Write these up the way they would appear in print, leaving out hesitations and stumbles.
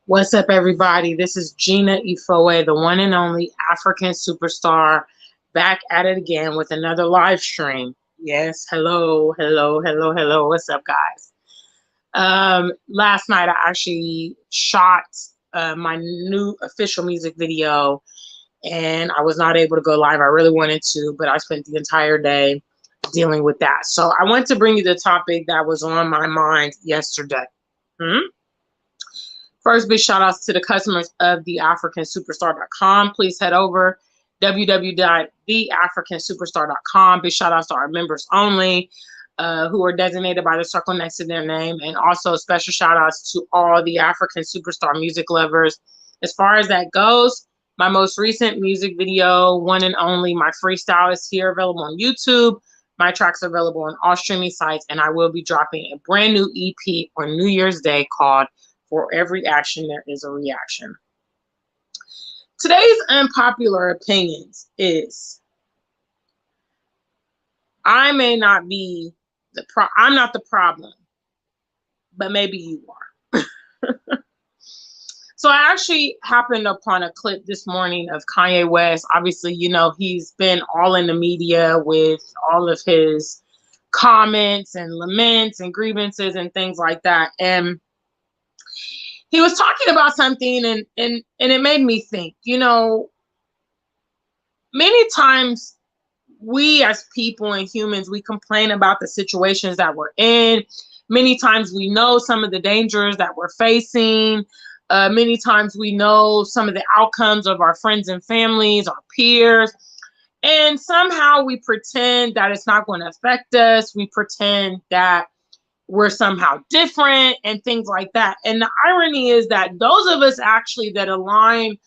What's up, everybody? This is Gina Ifoe, the one and only African superstar, back at it again with another live stream. Yes, hello, hello, hello, hello. What's up, guys? Last night I actually shot my new official music video, and I was not able to go live. I really wanted to, but I spent the entire day dealing with that. So I want to bring you the topic that was on my mind yesterday. First, big shout outs to the customers of theafricansuperstar.com. Please head over www.theafricansuperstar.com. Big shout outs to our members only who are designated by the circle next to their name. And also special shout outs to all the African Superstar music lovers. As far as that goes, my most recent music video, one and only, my freestyle, is here available on YouTube. My tracks are available on all streaming sites, and I will be dropping a brand new EP on New Year's Day called For Every Action, There Is a Reaction. Today's unpopular opinions is, I may not be I'm not the problem, but maybe you are. So I actually happened upon a clip this morning of Kanye West. Obviously, you know, he's been all in the media with all of his comments and laments and grievances and things like that. And he was talking about something, and it made me think, you know, many times we as people and humans, we complain about the situations that we're in. Many times we know some of the dangers that we're facing. Many times we know some of the outcomes of our friends and families, our peers. And somehow we pretend that it's not going to affect us. We pretend that we're somehow different and things like that. And the irony is that those of us actually that align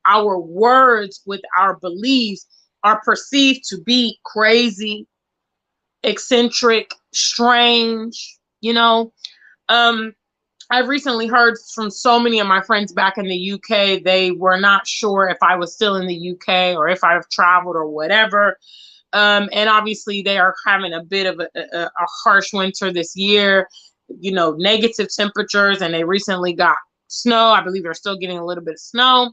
our words with our beliefs are perceived to be crazy, eccentric, strange, you know. I've recently heard from so many of my friends back in the UK, they were not sure if I was still in the UK or if I've traveled or whatever. And obviously they are having a bit of a harsh winter this year, you know, negative temperatures, and they recently got snow. I believe they're still getting a little bit of snow.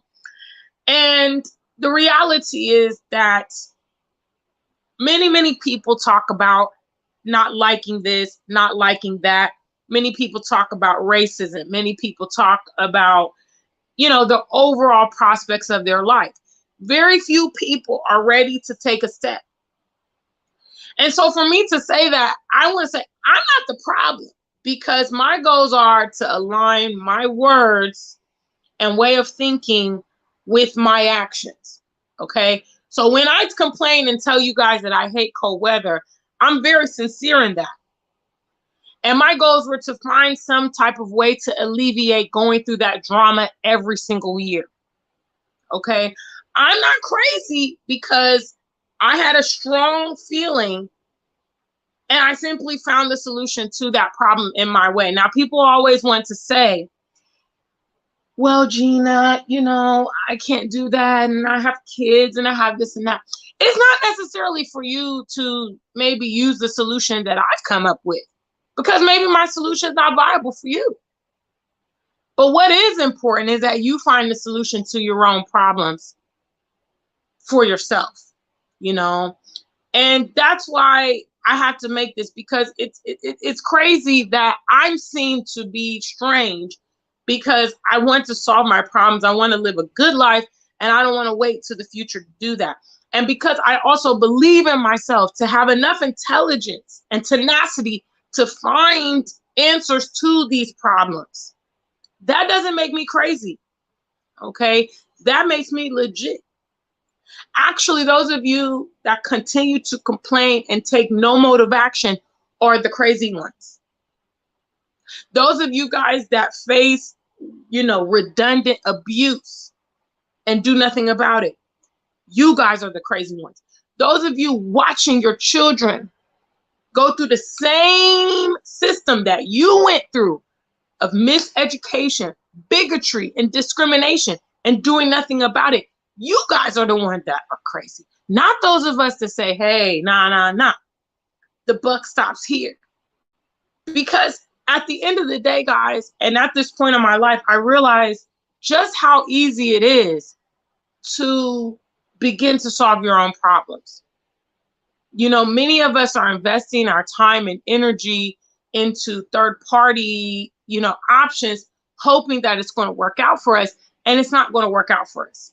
And the reality is that many people talk about not liking this, not liking that. Many people talk about racism. Many people talk about, you know, the overall prospects of their life. Very few people are ready to take a step. And so for me to say that, I want to say I'm not the problem, because my goals are to align my words and way of thinking with my actions. Okay. So when I complain and tell you guys that I hate cold weather, I'm very sincere in that. And my goals were to find some type of way to alleviate going through that drama every single year. Okay. I'm not crazy, because I had a strong feeling and I simply found the solution to that problem in my way. Now, people always want to say, well, Gina, you know, I can't do that, and I have kids and I have this and that. It's not necessarily for you to maybe use the solution that I've come up with, because maybe my solution is not viable for you. But what is important is that you find the solution to your own problems for yourself, you know. And that's why I have to make this, because it's crazy that I'm seen to be strange, because I want to solve my problems. I want to live a good life, and I don't want to wait to the future to do that. And because I also believe in myself to have enough intelligence and tenacity to find answers to these problems. That doesn't make me crazy, okay? That makes me legit. Actually, those of you that continue to complain and take no mode of action are the crazy ones. Those of you guys that face, you know, redundant abuse and do nothing about it, you guys are the crazy ones. Those of you watching your children go through the same system that you went through of miseducation, bigotry, and discrimination, and doing nothing about it, you guys are the ones that are crazy. Not those of us that say, hey, nah. The buck stops here. Because at the end of the day, guys, and at this point in my life, I realized just how easy it is to begin to solve your own problems. You know, many of us are investing our time and energy into third party, options, hoping that it's going to work out for us, and it's not going to work out for us.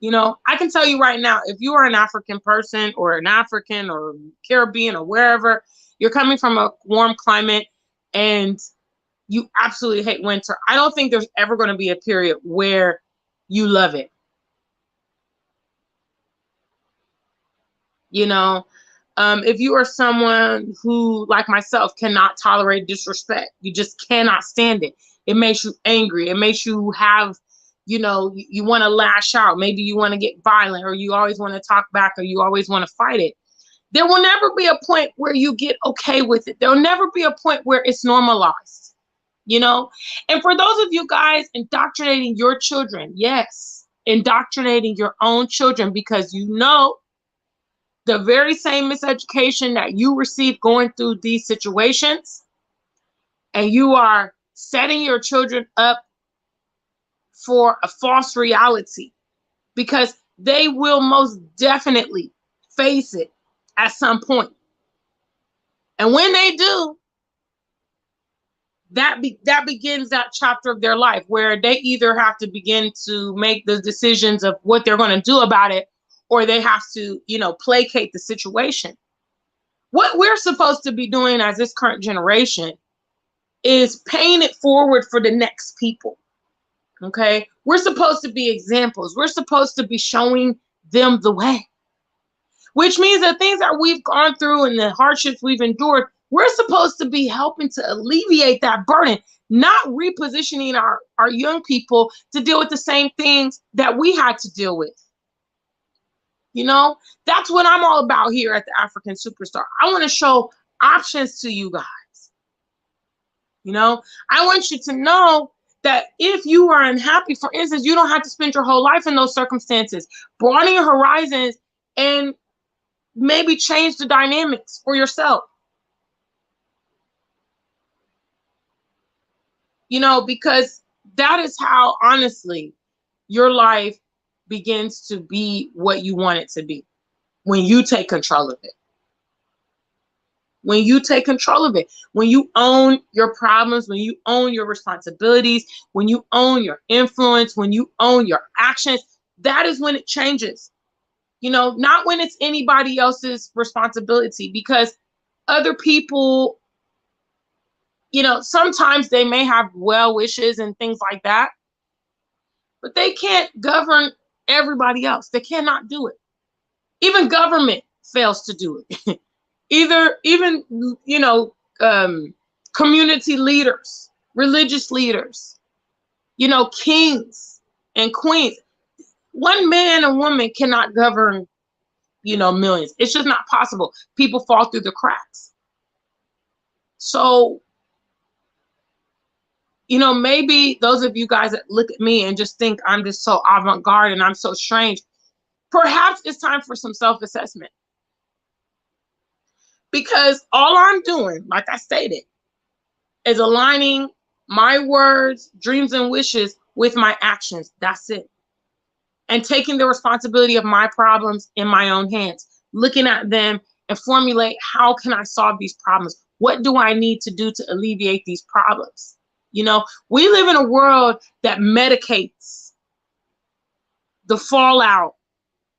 I can tell you right now, if you are an African person or an African or Caribbean or wherever, you're coming from a warm climate and you absolutely hate winter, I don't think there's ever going to be a period where you love it. If you are someone who, like myself, cannot tolerate disrespect, you just cannot stand it. It makes you angry. It makes you have, you want to lash out. Maybe you want to get violent, or you always want to talk back, or you always want to fight it. There will never be a point where you get okay with it. There will never be a point where it's normalized, And for those of you guys indoctrinating your children, yes, indoctrinating your own children, because the very same miseducation that you receive going through these situations, and you are setting your children up for a false reality, because they will most definitely face it at some point. And when they do, that begins that chapter of their life where they either have to begin to make the decisions of what they're going to do about it, or they have to, placate the situation. What we're supposed to be doing as this current generation is paying it forward for the next people. Okay? We're supposed to be examples. We're supposed to be showing them the way. Which means the things that we've gone through and the hardships we've endured, we're supposed to be helping to alleviate that burden, not repositioning our young people to deal with the same things that we had to deal with. That's what I'm all about here at the African Superstar. I want to show options to you guys. I want you to know that if you are unhappy, for instance, you don't have to spend your whole life in those circumstances. Broaden your horizons and maybe change the dynamics for yourself. Because that is how, honestly, your life begins to be what you want it to be when you take control of it. When you take control of it, when you own your problems, when you own your responsibilities, when you own your influence, when you own your actions, that is when it changes. Not when it's anybody else's responsibility, because other people, sometimes they may have well wishes and things like that, but they can't govern everybody else. They cannot do it. Even government fails to do it. Even community leaders, religious leaders, kings and queens. One man and woman cannot govern, millions. It's just not possible. People fall through the cracks. So, maybe those of you guys that look at me and just think I'm just so avant-garde and I'm so strange, perhaps it's time for some self-assessment. Because all I'm doing, like I stated, is aligning my words, dreams, and wishes with my actions. That's it. And taking the responsibility of my problems in my own hands, looking at them and formulate, how can I solve these problems? What do I need to do to alleviate these problems? We live in a world that medicates the fallout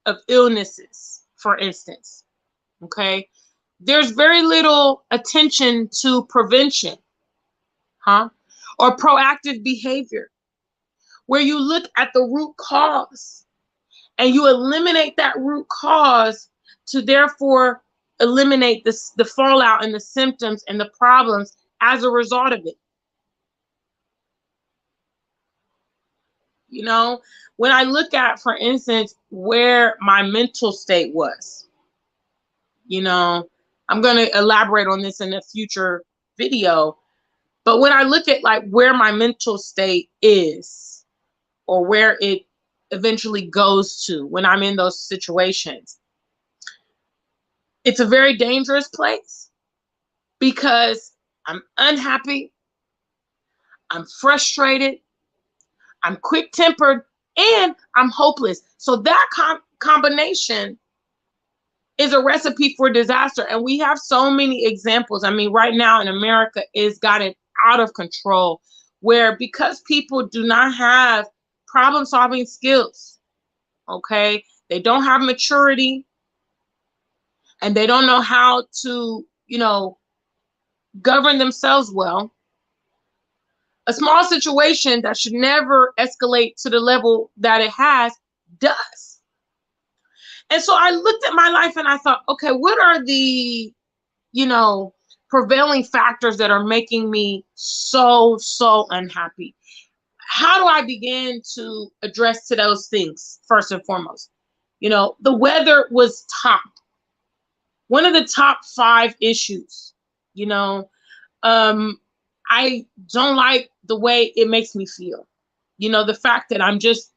of illnesses, for instance. Okay? There's very little attention to prevention, or proactive behavior, where you look at the root cause and you eliminate that root cause to therefore eliminate the fallout and the symptoms and the problems as a result of it. When I look at, for instance, where my mental state was, I'm going to elaborate on this in a future video. But when I look at where my mental state is, or where it eventually goes to when I'm in those situations, it's a very dangerous place, because I'm unhappy, I'm frustrated, I'm quick-tempered, and I'm hopeless. So that combination is a recipe for disaster. And we have so many examples. I mean, right now in America, it's gotten out of control, where because people do not have problem-solving skills, okay, they don't have maturity, and they don't know how to, govern themselves well. A small situation that should never escalate to the level that it has does. And so I looked at my life and I thought, okay, what are the, prevailing factors that are making me so unhappy? How do I begin to address to those things first and foremost? The weather was one of the top 5 issues. I don't like the way it makes me feel. The fact that I'm just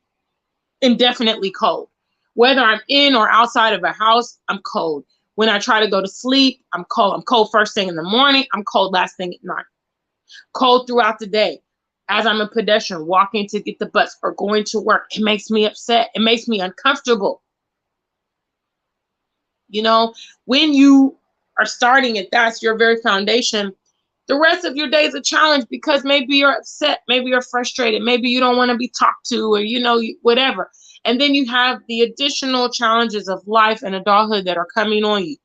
indefinitely cold. Whether I'm in or outside of a house, I'm cold. When I try to go to sleep, I'm cold. I'm cold first thing in the morning. I'm cold last thing at night. Cold throughout the day. As I'm a pedestrian walking to get the bus or going to work, it makes me upset. It makes me uncomfortable. When you are starting it, that's your very foundation. The rest of your day is a challenge because maybe you're upset, maybe you're frustrated, maybe you don't want to be talked to, or, whatever. And then you have the additional challenges of life and adulthood that are coming on you.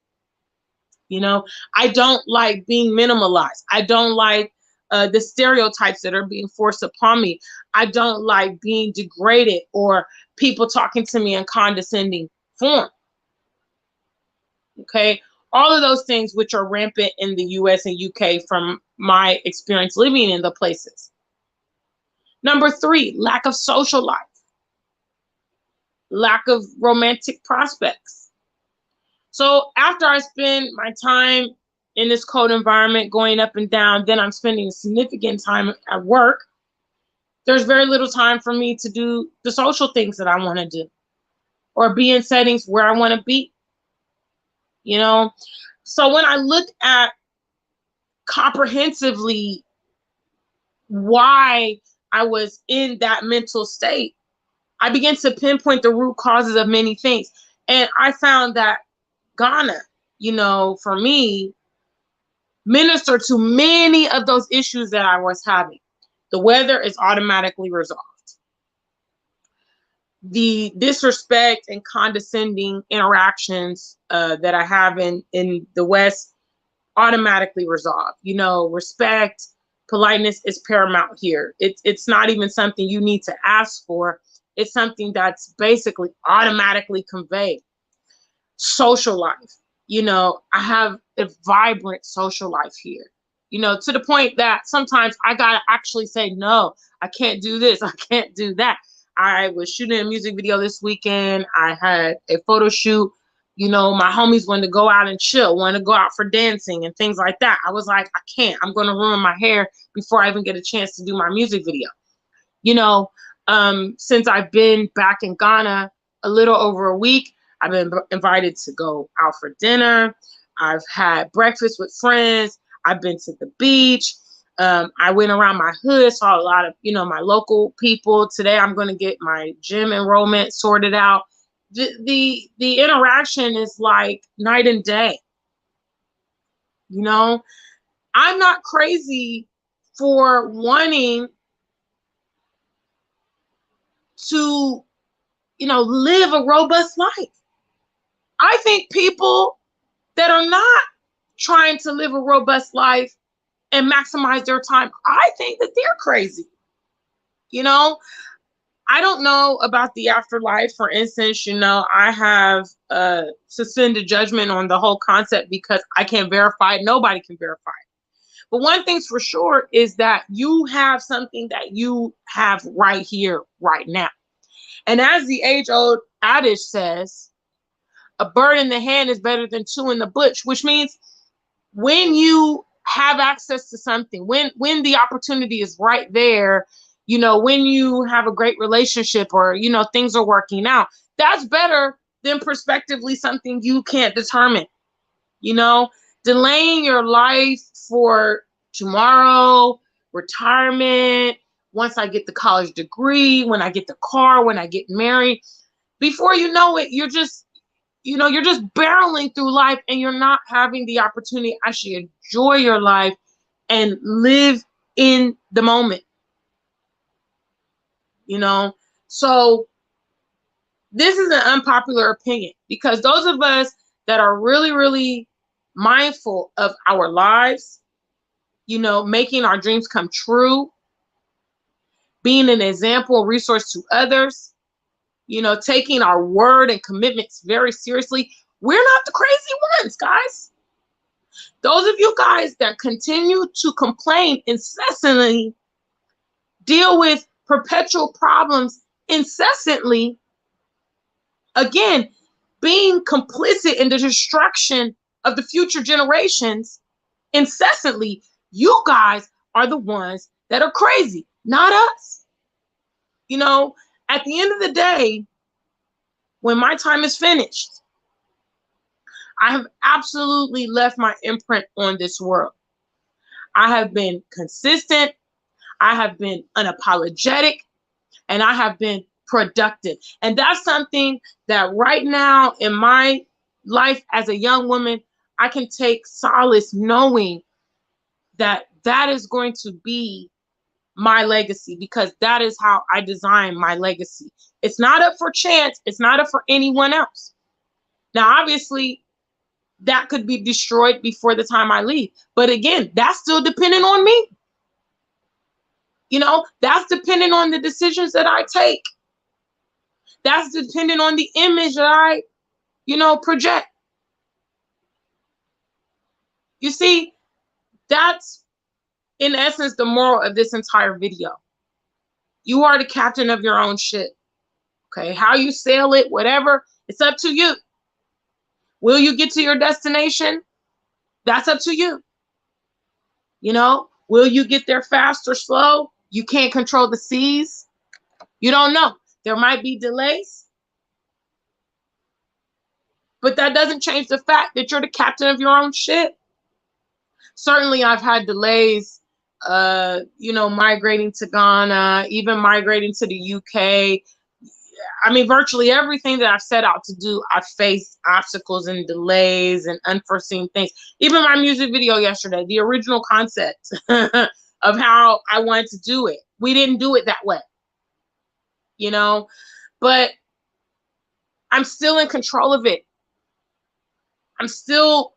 I don't like being minimalized. I don't like the stereotypes that are being forced upon me. I don't like being degraded or people talking to me in condescending form. Okay. All of those things which are rampant in the US and UK from my experience living in the places. Number 3, lack of social life. Lack of romantic prospects. So after I spend my time in this cold environment going up and down, then I'm spending significant time at work. There's very little time for me to do the social things that I want to do or be in settings where I want to be. So when I look at comprehensively why I was in that mental state, I began to pinpoint the root causes of many things. And I found that Ghana, for me, ministered to many of those issues that I was having. The weather is automatically resolved. The disrespect and condescending interactions that I have in the West, automatically resolved. Respect, politeness is paramount here. It's not even something you need to ask for. It's something that's basically automatically conveyed. Social life. I have a vibrant social life here. To the point that sometimes I gotta actually say, no, I can't do this. I can't do that. I was shooting a music video this weekend. I had a photo shoot. My homies wanted to go out and chill, wanted to go out for dancing and things like that. I was like, I can't. I'm going to ruin my hair before I even get a chance to do my music video. Since I've been back in Ghana a little over a week, I've been invited to go out for dinner. I've had breakfast with friends. I've been to the beach. I went around my hood, saw a lot of, my local people. Today, I'm going to get my gym enrollment sorted out. The interaction is like night and day. I'm not crazy for wanting to, live a robust life. I think people that are not trying to live a robust life and maximize their time, I think that they're crazy. I don't know about the afterlife. For instance, I have suspended judgment on the whole concept because I can't verify it. Nobody can verify it. But one thing's for sure is that you have something that you have right here, right now. And as the age-old adage says, a bird in the hand is better than 2 in the bush, which means when you have access to something, when the opportunity is right there, when you have a great relationship or, things are working out, that's better than prospectively something you can't determine. Delaying your life for tomorrow, retirement, once I get the college degree, when I get the car, when I get married. Before you know it, you're just barreling through life, and you're not having the opportunity to actually enjoy your life and live in the moment. So this is an unpopular opinion, because those of us that are really, really mindful of our lives, making our dreams come true, being an example, resource to others, taking our word and commitments very seriously, we're not the crazy ones, guys. Those of you guys that continue to complain incessantly, deal with perpetual problems incessantly, again, being complicit in the destruction of the future generations incessantly, you guys are the ones that are crazy, not us. At the end of the day, when my time is finished, I have absolutely left my imprint on this world. I have been consistent, I have been unapologetic, and I have been productive. And that's something that right now in my life as a young woman, I can take solace knowing that that is going to be my legacy, because that is how I design my legacy. It's not up for chance. It's not up for anyone else. Now, obviously, that could be destroyed before the time I leave. But again, that's still dependent on me. That's dependent on the decisions that I take. That's dependent on the image that I, project. You see, that's in essence the moral of this entire video. You are the captain of your own ship. Okay, how you sail it, whatever, it's up to you. Will you get to your destination? That's up to you. Will you get there fast or slow? You can't control the seas. You don't know. There might be delays. But that doesn't change the fact that you're the captain of your own ship. Certainly, I've had delays, migrating to Ghana, even migrating to the UK. I mean, virtually everything that I've set out to do, I've faced obstacles and delays and unforeseen things. Even my music video yesterday, the original concept of how I wanted to do it, we didn't do it that way, but I'm still in control of it. I'm still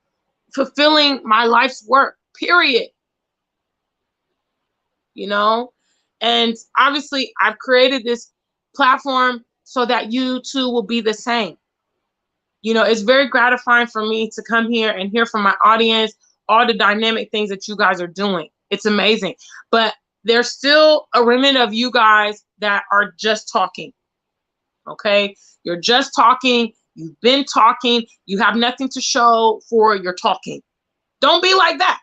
fulfilling my life's work, period. And obviously I've created this platform so that you too will be the same. It's very gratifying for me to come here and hear from my audience, all the dynamic things that you guys are doing. It's amazing. But there's still a remnant of you guys that are just talking. Okay? You're just talking. You've been talking. You have nothing to show for your talking. Don't be like that.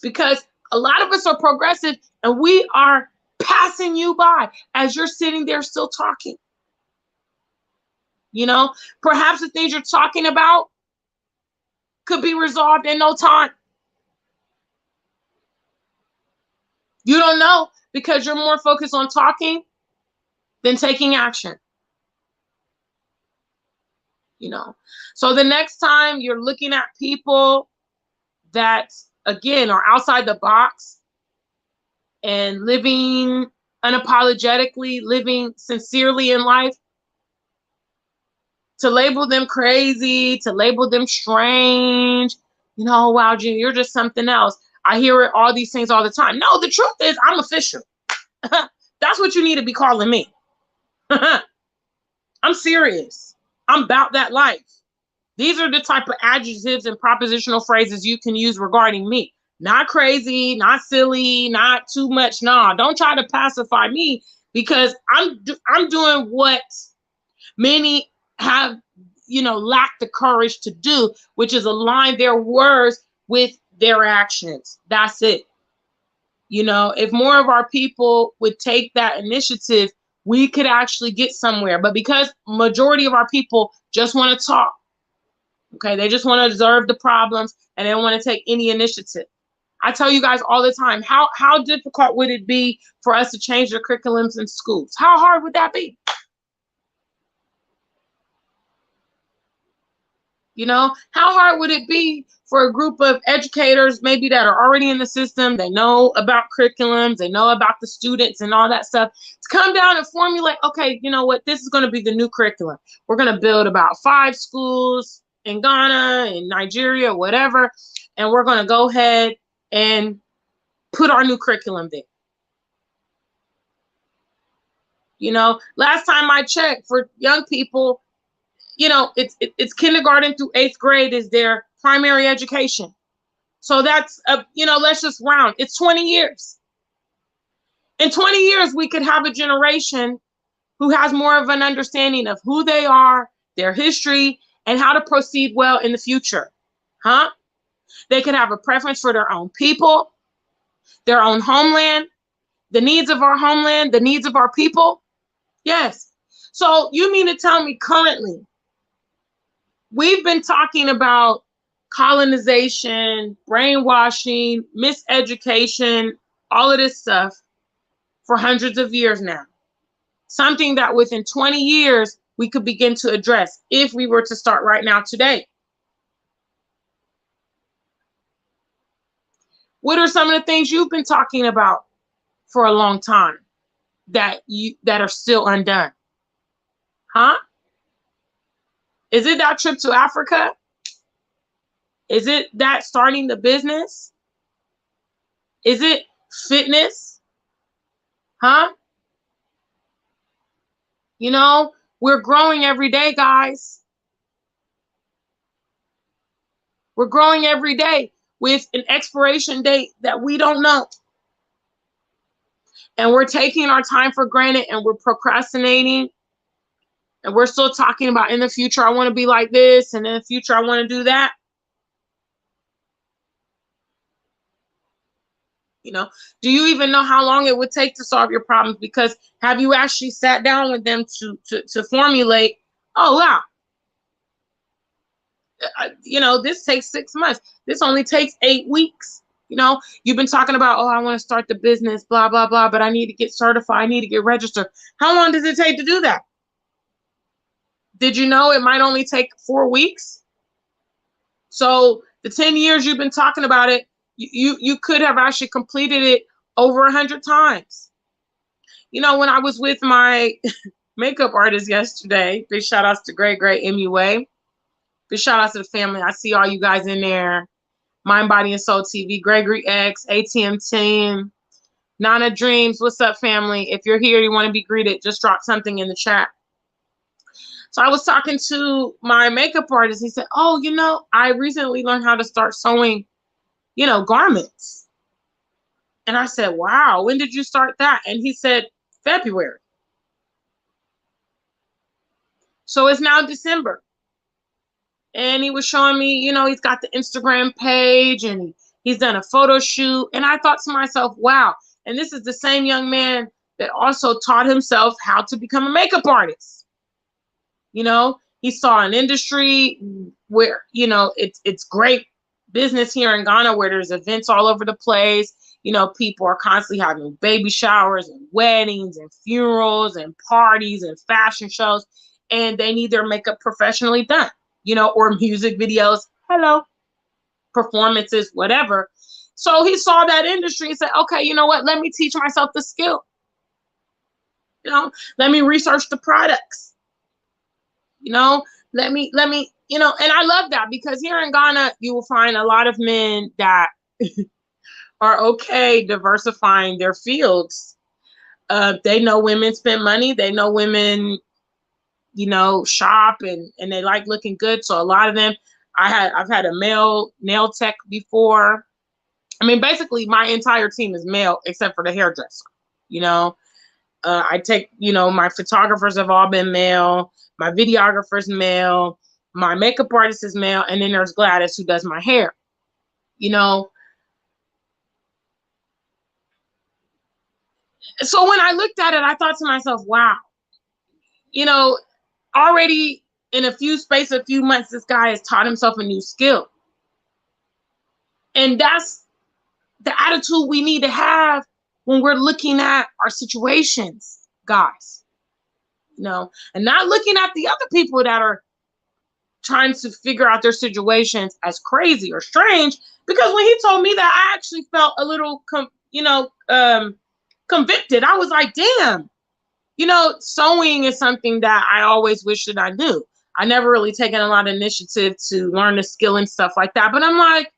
Because a lot of us are progressive and we are passing you by as you're sitting there still talking. Perhaps the things you're talking about could be resolved in no time. You don't know because you're more focused on talking than taking action. So the next time you're looking at people that, again, are outside the box and living unapologetically, living sincerely in life, to label them crazy, to label them strange, wow, Gina, you're just something else. I hear all these things all the time. No, the truth is I'm official. That's what you need to be calling me. I'm serious. I'm about that life. These are the type of adjectives and propositional phrases you can use regarding me. Not crazy, not silly, not too much. Nah, don't try to pacify me, because I'm doing what many have, lacked the courage to do, which is align their words with their actions. That's it. If more of our people would take that initiative, we could actually get somewhere. But because majority of our people just want to talk, okay, they just want to observe the problems and they don't want to take any initiative. I tell you guys all the time, how difficult would it be for us to change the curriculums in schools? How hard would that be? You know, how hard would it be for a group of educators maybe that are already in the system, they know about curriculums, they know about the students and all that stuff, to come down and formulate, okay, you know what, this is going to be the new curriculum. We're going to build about 5 schools in Ghana, in Nigeria, whatever, and we're going to go ahead and put our new curriculum there. You know, last time I checked, for young people, you know, it's kindergarten through 8th grade is their primary education. So that's, you know, let's just round. It's 20 years. In 20 years, we could have a generation who has more of an understanding of who they are, their history, and how to proceed well in the future. Huh? They could have a preference for their own people, their own homeland, the needs of our homeland, the needs of our people. Yes. So you mean to tell me currently, we've been talking about colonization, brainwashing, miseducation, all of this stuff for hundreds of years now. Something that within 20 years, we could begin to address if we were to start right now today. What are some of the things you've been talking about for a long time that are still undone? Huh? Is it that trip to Africa? Is it that starting the business? Is it fitness? Huh? You know, we're growing every day, guys. We're growing every day with an expiration date that we don't know. And we're taking our time for granted and we're procrastinating. And we're still talking about in the future, I want to be like this. And in the future, I want to do that. You know, do you even know how long it would take to solve your problems? Because have you actually sat down with them to formulate, oh, wow, you know, this takes 6 months. This only takes 8 weeks. You know, you've been talking about, oh, I want to start the business, blah, blah, blah, but I need to get certified. I need to get registered. How long does it take to do that? Did you know it might only take 4 weeks? So the 10 years you've been talking about it, you could have actually completed it over 100 times. You know, when I was with my makeup artist yesterday, big shout outs to Great MUA. Big shout outs to the family. I see all you guys in there. Mind, Body, and Soul TV, Gregory X, ATM Team, Nana Dreams. What's up, family? If you're here, you want to be greeted, just drop something in the chat. So I was talking to my makeup artist. He said, oh, you know, I recently learned how to start sewing, you know, garments. And I said, wow, when did you start that? And he said, February. So it's now December. And he was showing me, you know, he's got the Instagram page and he's done a photo shoot. And I thought to myself, wow. And this is the same young man that also taught himself how to become a makeup artist. You know, he saw an industry where, you know, it's great business here in Ghana where there's events all over the place. You know, people are constantly having baby showers and weddings and funerals and parties and fashion shows, and they need their makeup professionally done, you know, or music videos, performances, whatever. So he saw that industry and said, okay, you know what? Let me teach myself the skill. You know, let me research the products. You know, let me, you know, and I love that because here in Ghana, you will find a lot of men that are okay diversifying their fields. They know women spend money. They know women, you know, shop and they like looking good. So a lot of them, I've had a male nail tech before. I mean, basically my entire team is male except for the hairdresser, you know. I take, you know, my photographers have all been male, my videographer's male, my makeup artist is male, and then there's Gladys who does my hair, you know. So when I looked at it, I thought to myself, wow, you know, already in a few months, this guy has taught himself a new skill. And the attitude we need to have when we're looking at our situations, guys. And not looking at the other people that are trying to figure out their situations as crazy or strange. Because when he told me that, I actually felt a little, convicted. I was like, damn, sewing is something that I always wish that I knew. I never really taken a lot of initiative to learn the skill and stuff like that. But I'm like,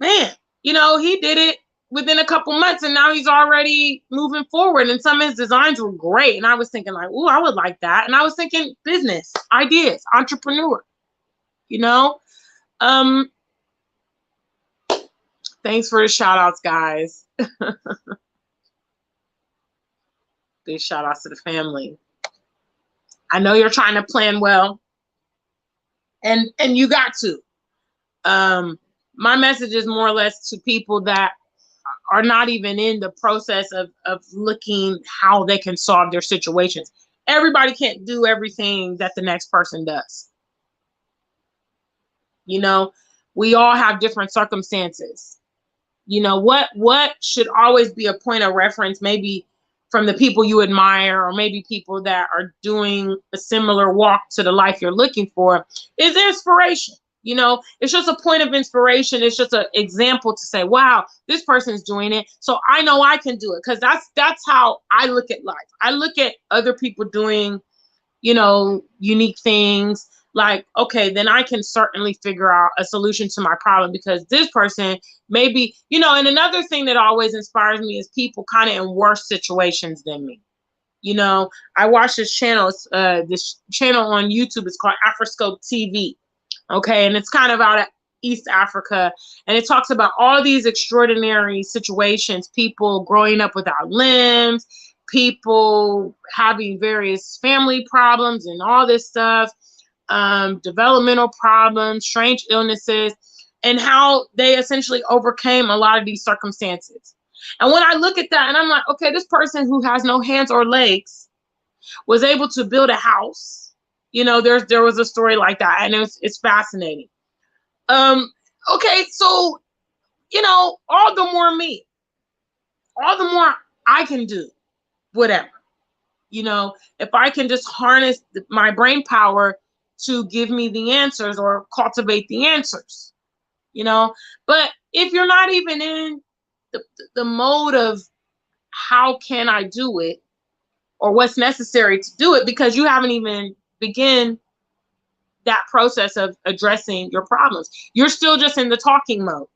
man, he did it within a couple months and now he's already moving forward. And some of his designs were great. And I was thinking like, ooh, I would like that. And I was thinking business, ideas, entrepreneur, Thanks for the shout outs, guys. Big shout outs to the family. I know you're trying to plan well, and you got to. My message is more or less to people that are not even in the process of looking how they can solve their situations. Everybody can't do everything that the next person does. We all have different circumstances. What should always be a point of reference, maybe from the people you admire, or maybe people that are doing a similar walk to the life you're looking for, is inspiration. It's just a point of inspiration. It's just an example to say, wow, this person's doing it, so I know I can do it. Because that's how I look at life. I look at other people doing, unique things. Like, okay, then I can certainly figure out a solution to my problem, because this person maybe, and another thing that always inspires me is people kind of in worse situations than me. I watch this channel on YouTube. It's called Afroscope TV. Okay. And it's kind of out of East Africa. And it talks about all these extraordinary situations, people growing up without limbs, people having various family problems and all this stuff. Developmental problems, strange illnesses, and how they essentially overcame a lot of these circumstances. And when I look at that and I'm like, okay, this person who has no hands or legs was able to build a house. There was a story like that, and it's fascinating. Okay, so all the more me, all the more I can do whatever. If I can just harness my brain power to give me the answers or cultivate the answers, but if you're not even in the mode of how can I do it or what's necessary to do it, because you haven't even begin that process of addressing your problems, you're still just in the talking mode.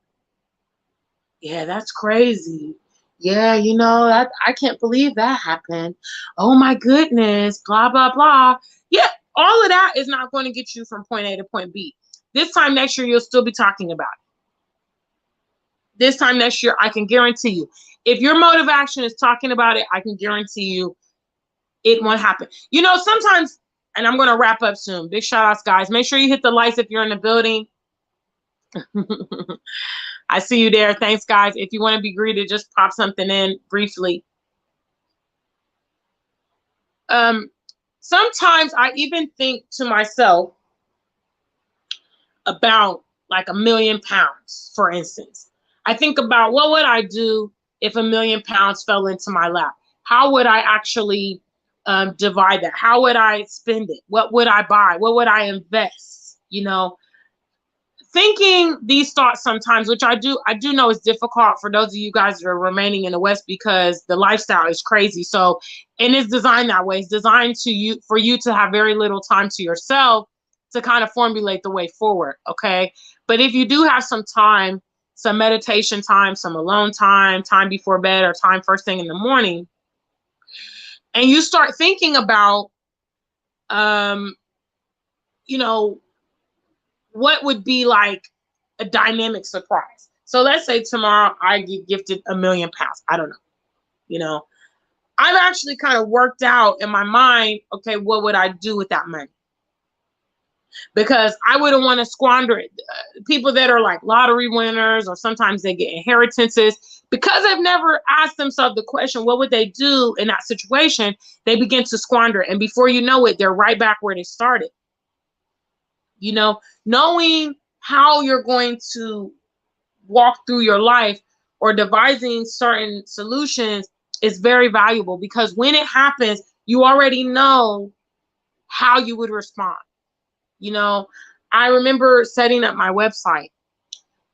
Yeah, that's crazy. Yeah, I can't believe that happened. Oh my goodness, blah, blah, blah. Yeah, all of that is not going to get you from point A to point B. This time next year, you'll still be talking about it. This time next year, I can guarantee you, if your mode of action is talking about it, I can guarantee you it won't happen. Sometimes, and I'm going to wrap up soon. Big shout outs, guys. Make sure you hit the likes if you're in the building. I see you there. Thanks, guys. If you want to be greeted, just pop something in briefly. Sometimes I even think to myself about like £1 million, for instance. I think about, what would I do if £1 million fell into my lap? How would I actually divide that? How would I spend it? What would I buy? What would I invest? Thinking these thoughts sometimes, which I do know is difficult for those of you guys that are remaining in the West, because the lifestyle is crazy. So, and it's designed that way. It's designed for you to have very little time to yourself to kind of formulate the way forward. Okay. But if you do have some time, some meditation time, some alone time, time before bed, or time first thing in the morning, and you start thinking about, what would be like a dynamic surprise. So let's say tomorrow I get gifted £1 million. I don't know. I've actually kind of worked out in my mind, okay, what would I do with that money? Because I wouldn't want to squander it. People that are like lottery winners, or sometimes they get inheritances, because they've never asked themselves the question, what would they do in that situation? They begin to squander it. And before you know it, they're right back where they started. Knowing how you're going to walk through your life or devising certain solutions is very valuable, because when it happens, you already know how you would respond. You know, I remember setting up my website,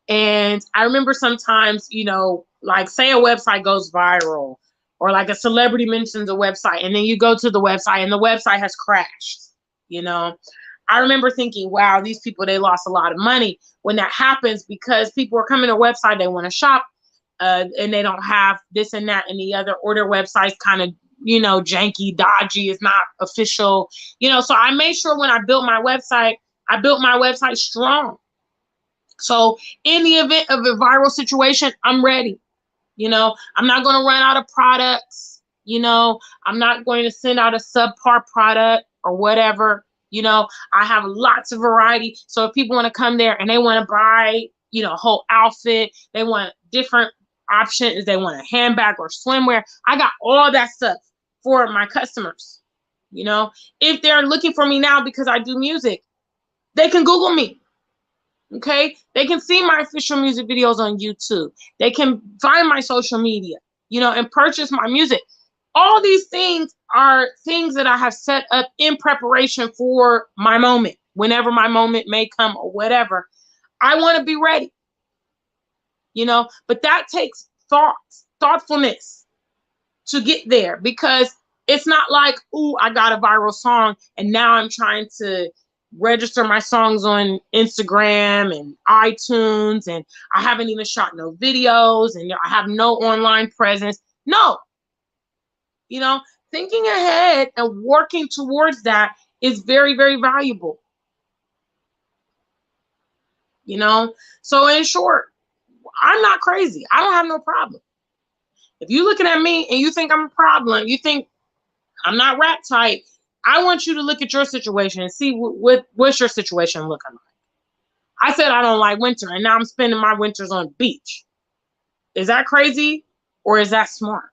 and I remember sometimes, you know, like say a website goes viral, or like a celebrity mentions a website, and then you go to the website and the website has crashed. You know, I remember thinking, wow, these people, they lost a lot of money when that happens, because people are coming to a website, they want to shop, and they don't have this and that and the other, or their website's kind of, you know, janky, dodgy, it's not official, you know. So I made sure when I built my website, I built my website strong. So in the event of a viral situation, I'm ready. You know, I'm not going to run out of products. You know, I'm not going to send out a subpar product or whatever. You know, I have lots of variety. So if people want to come there and they want to buy, you know, a whole outfit, they want different options, they want a handbag or swimwear, I got all that stuff for my customers. You know, if they're looking for me now because I do music, they can Google me. Okay, they can see my official music videos on YouTube. They can find my social media, you know, and purchase my music. All these things are things that I have set up in preparation for my moment, whenever my moment may come or whatever. I want to be ready, you know, but that takes thoughtfulness to get there, because it's not like, ooh, I got a viral song and now I'm trying to register my songs on Instagram and iTunes, and I haven't even shot no videos and I have no online presence. No, you know, thinking ahead and working towards that is very, very valuable. You know, so in short, I'm not crazy. I don't have no problem. If you're looking at me and you think I'm a problem, you think I'm not rat tight, I want you to look at your situation and see what's your situation looking like. I said I don't like winter, and now I'm spending my winters on the beach. Is that crazy, or is that smart?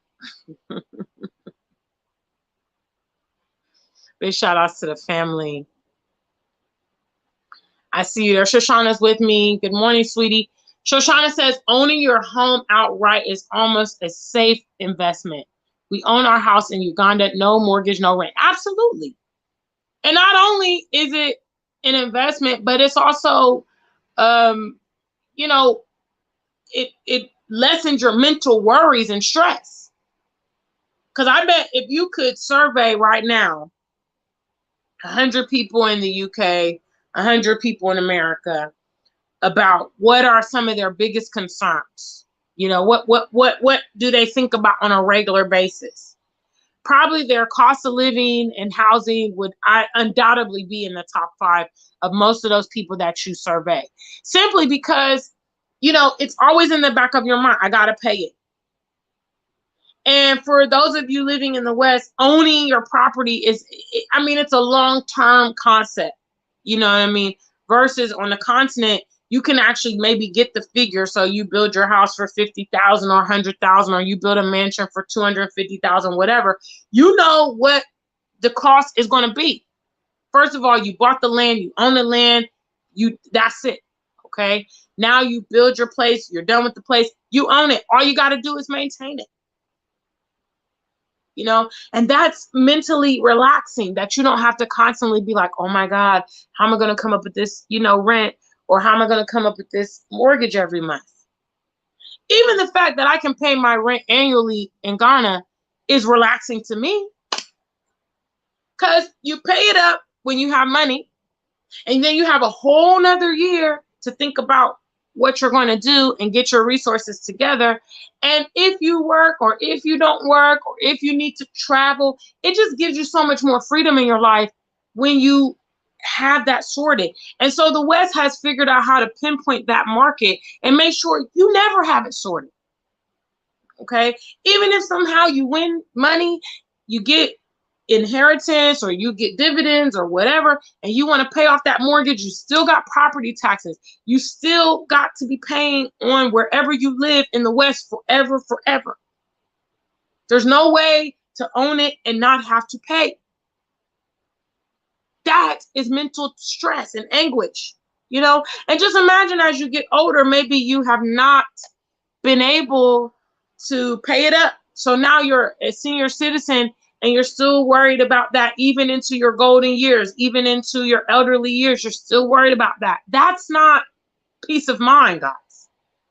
Big shout outs to the family. I see you there. Shoshana's with me. Good morning, sweetie. Shoshana says owning your home outright is almost a safe investment. We own our house in Uganda, no mortgage, no rent. Absolutely. And not only is it an investment, but it's also, you know, it lessens your mental worries and stress. Because I bet if you could survey right now 100 people in the UK, 100 people in America, about what are some of their biggest concerns, you know, what do they think about on a regular basis? Probably their cost of living and housing would undoubtedly be in the top 5 of most of those people that you survey. Simply because, you know, it's always in the back of your mind, I gotta pay it. And for those of you living in the West, owning your property is, I mean, it's a long-term concept, you know what I mean? Versus on the continent, you can actually maybe get the figure. So you build your house for 50,000 or 100,000, or you build a mansion for 250,000, whatever. You know what the cost is going to be. First of all, you bought the land, you own the land, that's it. Okay. Now you build your place, you're done with the place, you own it. All you got to do is maintain it. You know, and that's mentally relaxing, that you don't have to constantly be like, oh my God, how am I going to come up with this, you know, rent, or how am I going to come up with this mortgage every month? Even the fact that I can pay my rent annually in Ghana is relaxing to me, because you pay it up when you have money, and then you have a whole nother year to think about what you're going to do and get your resources together. And if you work, or if you don't work, or if you need to travel, it just gives you so much more freedom in your life when you have that sorted. And so the West has figured out how to pinpoint that market and make sure you never have it sorted. Okay. Even if somehow you win money, you get inheritance or you get dividends or whatever, and you want to pay off that mortgage, you still got property taxes. You still got to be paying on wherever you live in the West forever. There's no way to own it and not have to pay. That is mental stress and anguish. you know? And just imagine as you get older, maybe you have not been able to pay it up. So now you're a senior citizen and you're still worried about that, even into your golden years, even into your elderly years, you're still worried about that. That's not peace of mind, guys.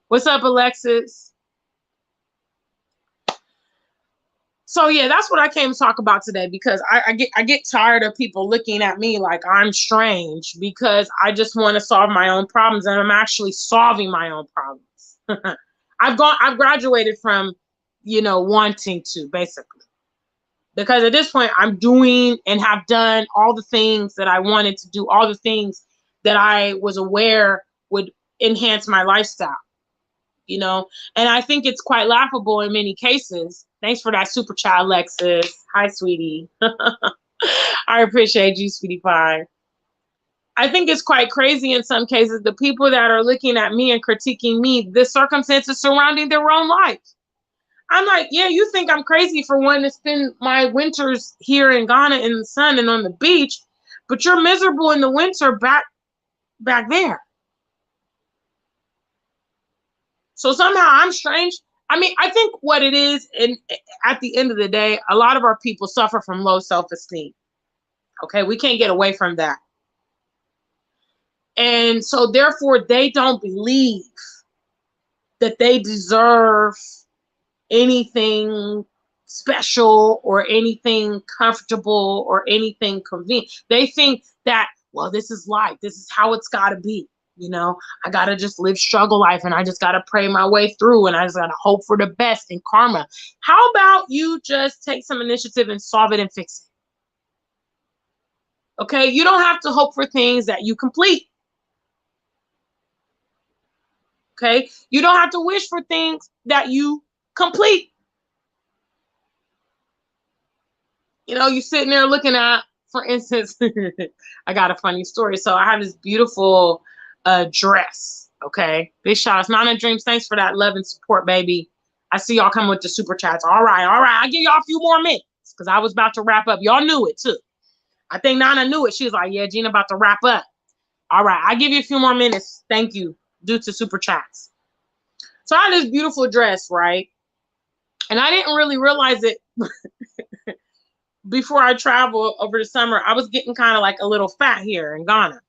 What's up, Alexis? So yeah, that's what I came to talk about today, because I get tired of people looking at me like I'm strange because I just want to solve my own problems, and I'm actually solving my own problems. I've graduated from, wanting to, basically, because at this point I'm doing and have done all the things that I wanted to do, all the things that I was aware would enhance my lifestyle. And I think it's quite laughable in many cases. Thanks for that super chat, Alexis. Hi, sweetie. I appreciate you, sweetie pie. I think it's quite crazy in some cases, the people that are looking at me and critiquing me, the circumstances surrounding their own life. I'm like, yeah, you think I'm crazy for wanting to spend my winters here in Ghana in the sun and on the beach, but you're miserable in the winter back there. So somehow I'm strange. I mean, I think what it is, and at the end of the day, a lot of our people suffer from low self-esteem. Okay, we can't get away from that. And so therefore, they don't believe that they deserve anything special or anything comfortable or anything convenient. They think that, well, this is life. This is how it's got to be. I got to just live struggle life, and I just got to pray my way through, and I just got to hope for the best in karma. How about you just take some initiative and solve it and fix it? Okay? You don't have to hope for things that you complete. Okay? You don't have to wish for things that you complete. You're sitting there looking at, for instance, I got a funny story. So I have this beautiful dress. Okay. Big shout outs. Nana Dreams. Thanks for that love and support, baby. I see y'all coming with the super chats. All right. I'll give y'all a few more minutes because I was about to wrap up. Y'all knew it too. I think Nana knew it. She was like, yeah, Gina about to wrap up. All right. I'll give you a few more minutes. Thank you. Due to super chats. So I had this beautiful dress, right? And I didn't really realize it before I traveled over the summer. I was getting kind of like a little fat here in Ghana.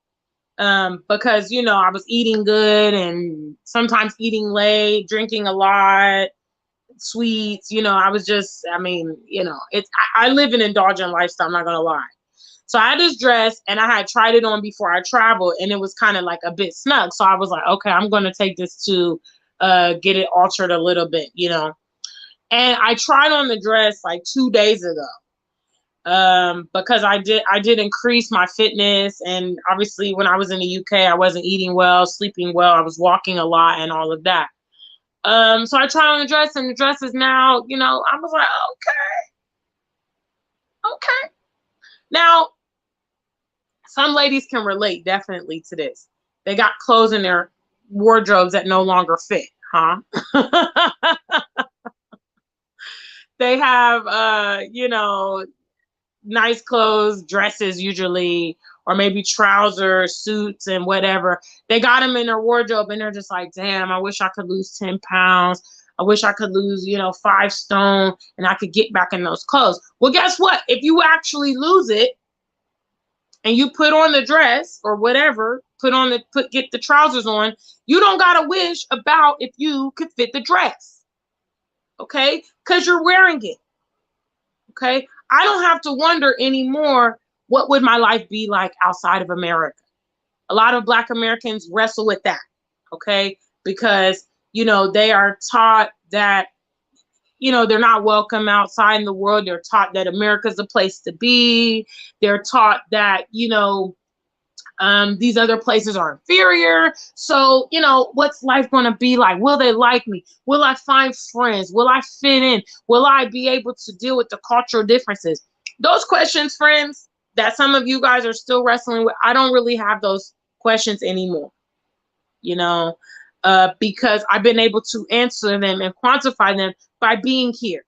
Because, I was eating good and sometimes eating late, drinking a lot, sweets, I was just, I live an indulgent lifestyle, I'm not going to lie. So I had this dress and I had tried it on before I traveled and it was kind of like a bit snug. So I was like, okay, I'm going to take this to get it altered a little bit, And I tried on the dress like 2 days ago. Because I did increase my fitness, and obviously when I was in the UK, I wasn't eating well, sleeping well, I was walking a lot and all of that. So I tried on the dress, and the dress is now, I was like, okay. Now, some ladies can relate definitely to this. They got clothes in their wardrobes that no longer fit, huh? They have, nice clothes, dresses usually, or maybe trousers, suits, and whatever. They got them in their wardrobe and they're just like, damn, I wish I could lose 10 pounds. I wish I could lose, 5 stone and I could get back in those clothes. Well, guess what? If you actually lose it and you put on the dress or whatever, get the trousers on, you don't got to wish about if you could fit the dress. Okay? Because you're wearing it. Okay? I don't have to wonder anymore, what would my life be like outside of America? A lot of Black Americans wrestle with that, okay? Because, they are taught that, they're not welcome outside in the world. They're taught that America's the place to be. They're taught that, these other places are inferior. So, what's life going to be like? Will they like me? Will I find friends? Will I fit in? Will I be able to deal with the cultural differences? Those questions, friends, that some of you guys are still wrestling with, I don't really have those questions anymore, because I've been able to answer them and quantify them by being here.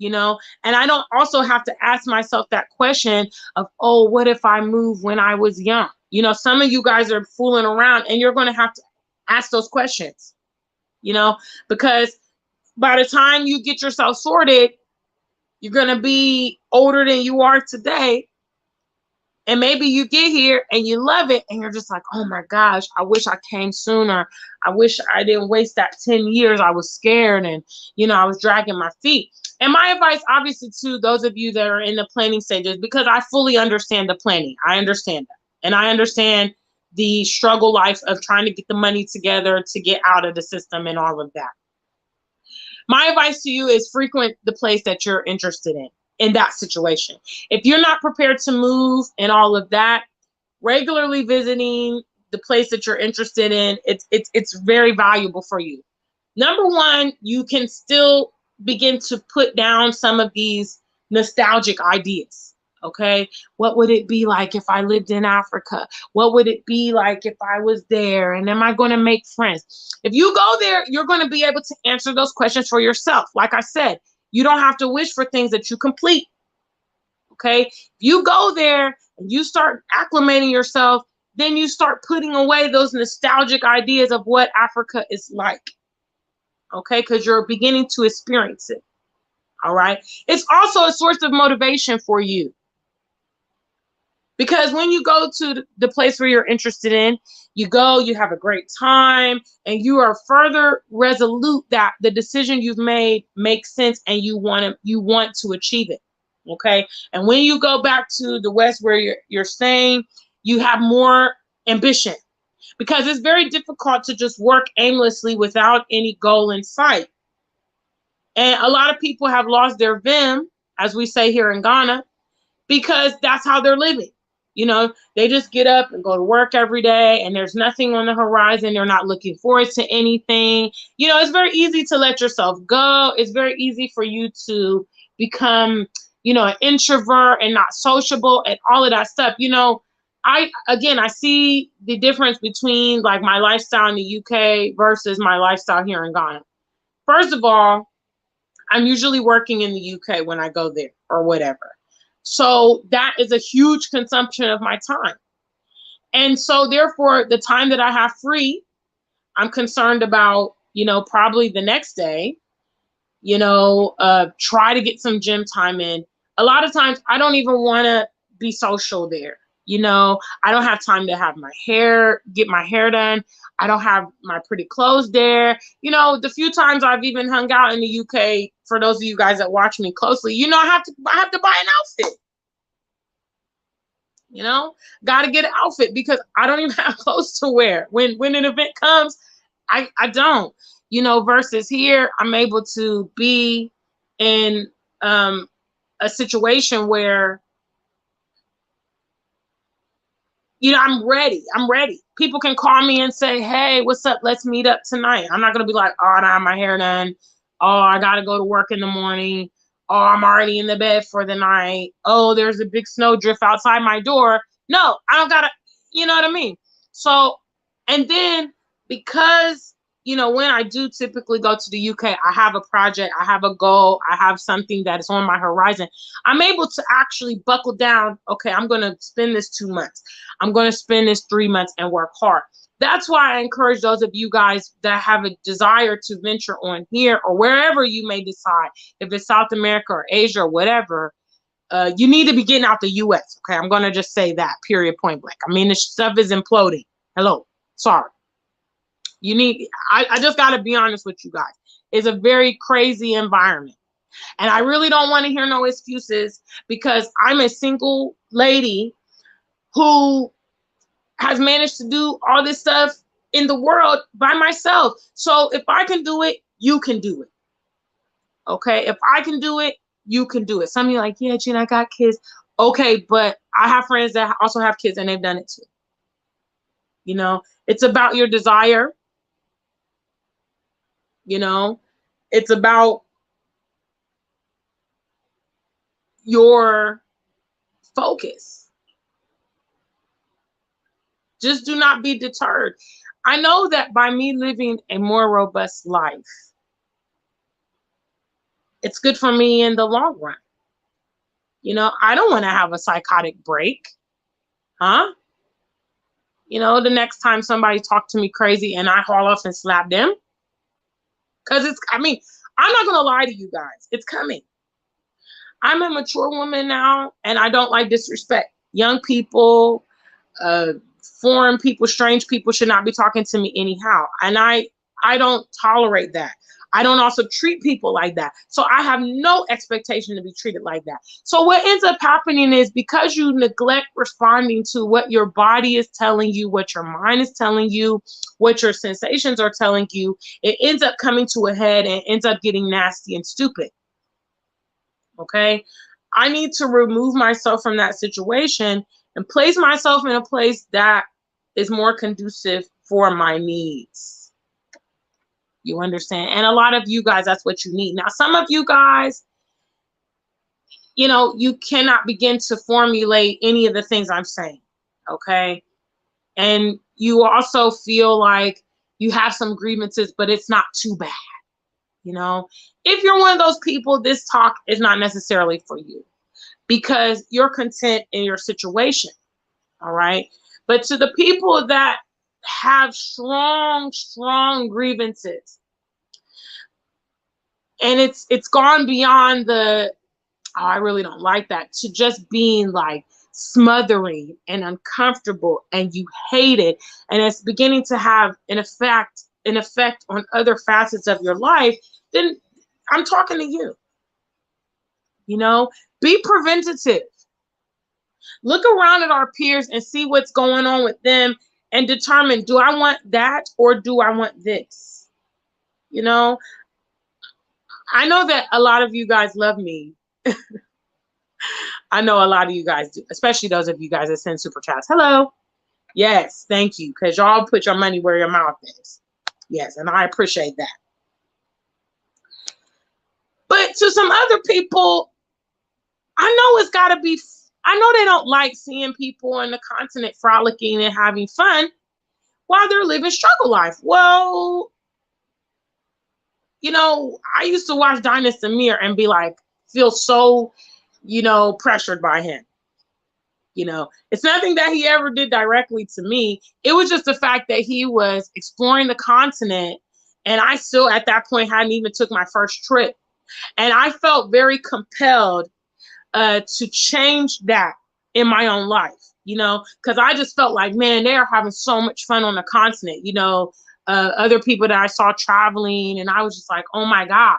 And I don't also have to ask myself that question of, oh, what if I moved when I was young? You know, some of you guys are fooling around, and you're going to have to ask those questions, you know, because by the time you get yourself sorted, you're going to be older than you are today. And maybe you get here and you love it and you're just like, oh my gosh, I wish I came sooner. I wish I didn't waste that 10 years. I was scared and, you know, I was dragging my feet. And my advice, obviously, to those of you that are in the planning stages, because I fully understand the planning. I understand that. And I understand the struggle life of trying to get the money together to get out of the system and all of that. My advice to you is frequent the place that you're interested in that situation. If you're not prepared to move and all of that, regularly visiting the place that you're interested in, it's very valuable for you. Number one, you can still begin to put down some of these nostalgic ideas. Okay, what would it be like if I lived in Africa? What would it be like if I was there? And am I going to make friends? If you go there, you're going to be able to answer those questions for yourself. Like I said, you don't have to wish for things that you complete. Okay, if you go there and you start acclimating yourself, then you start putting away those nostalgic ideas of what Africa is like. Okay, because you're beginning to experience it. All right, it's also a source of motivation for you. Because when you go to the place where you're interested in, you go, you have a great time, and you are further resolute that the decision you've made makes sense and you want to achieve it. Okay. And when you go back to the West where you're staying, you have more ambition, because it's very difficult to just work aimlessly without any goal in sight. And a lot of people have lost their vim, as we say here in Ghana, because that's how they're living. You know, they just get up and go to work every day and there's nothing on the horizon. They're not looking forward to anything. You know, it's very easy to let yourself go. It's very easy for you to become, you know, an introvert and not sociable and all of that stuff. You know, I see the difference between like my lifestyle in the UK versus my lifestyle here in Ghana. First of all, I'm usually working in the UK when I go there or whatever. So that is a huge consumption of my time. And so therefore, the time that I have free, I'm concerned about, you know, probably the next day, you know, try to get some gym time in. A lot of times I don't even want to be social there. You know, I don't have time to have get my hair done. I don't have my pretty clothes there. You know, the few times I've even hung out in the UK, for those of you guys that watch me closely, you know, I have to buy an outfit. You know, got to get an outfit because I don't even have clothes to wear. When an event comes, I don't, you know, versus here, I'm able to be in a situation where, you know, I'm ready. People can call me and say, hey, what's up? Let's meet up tonight. I'm not going to be like, oh, I don't have my hair done. Oh, I got to go to work in the morning. Oh, I'm already in the bed for the night. Oh, there's a big snow drift outside my door. No, I don't got to, you know what I mean? So, and then because, you know, when I do typically go to the UK, I have a project, I have a goal, I have something that is on my horizon. I'm able to actually buckle down. Okay, I'm going to spend this 2 months. I'm going to spend this 3 months and work hard. That's why I encourage those of you guys that have a desire to venture on here or wherever you may decide, if it's South America or Asia or whatever, you need to be getting out the US. Okay, I'm going to just say that, period, point blank. I mean, this stuff is imploding. Hello, sorry. I just got to be honest with you guys. It's a very crazy environment. And I really don't want to hear no excuses because I'm a single lady who has managed to do all this stuff in the world by myself. So if I can do it, you can do it. Okay, if I can do it, you can do it. Some of you are like, yeah, Gina, I got kids. Okay, but I have friends that also have kids and they've done it too. You know, it's about your desire. You know, it's about your focus. Just do not be deterred. I know that by me living a more robust life, it's good for me in the long run. You know, I don't want to have a psychotic break. Huh? You know, the next time somebody talked to me crazy and I haul off and slap them. Because I'm not going to lie to you guys. It's coming. I'm a mature woman now, and I don't like disrespect. Young people, foreign people, strange people should not be talking to me anyhow. And I don't tolerate that. I don't also treat people like that. So I have no expectation to be treated like that. So what ends up happening is, because you neglect responding to what your body is telling you, what your mind is telling you, what your sensations are telling you, it ends up coming to a head and ends up getting nasty and stupid. Okay? I need to remove myself from that situation and place myself in a place that is more conducive for my needs. You understand? And a lot of you guys, that's what you need. Now, some of you guys, you know, you cannot begin to formulate any of the things I'm saying. Okay? And you also feel like you have some grievances, but it's not too bad. You know, if you're one of those people, this talk is not necessarily for you, because you're content in your situation. All right. But to the people that have strong grievances, and it's gone beyond the, oh, I really don't like that, to just being like smothering and uncomfortable, and you hate it, and it's beginning to have an effect on other facets of your life, then I'm talking to you. You know, be preventative. Look around at our peers and see what's going on with them and determine, do I want that or do I want this? You know, I know that a lot of you guys love me. I know a lot of you guys do, especially those of you guys that send super chats. Hello. Yes, thank you, because y'all put your money where your mouth is. Yes, and I appreciate that. But to some other people, I know it's got to be, I know they don't like seeing people on the continent frolicking and having fun while they're living struggle life. Well, you know, I used to watch Dinah Samir and be like, feel so, you know, pressured by him. You know, it's nothing that he ever did directly to me. It was just the fact that he was exploring the continent, and I still at that point hadn't even took my first trip. And I felt very compelled to change that in my own life, you know, because I just felt like, man, they are having so much fun on the continent, you know, other people that I saw traveling, and I was just like, oh my God,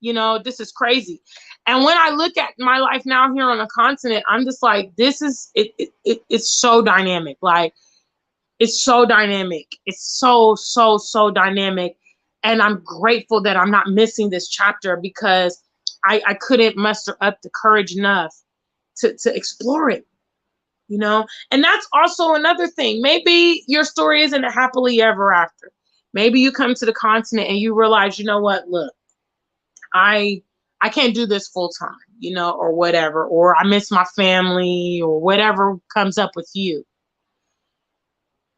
you know, this is crazy. And when I look at my life now here on the continent, I'm just like, this is, it's so dynamic. Like, it's so dynamic. It's so dynamic. And I'm grateful that I'm not missing this chapter, because I couldn't muster up the courage enough to explore it, you know? And that's also another thing. Maybe your story isn't a happily ever after. Maybe you come to the continent and you realize, you know what, look, I can't do this full time, you know, or whatever, or I miss my family, or whatever comes up with you.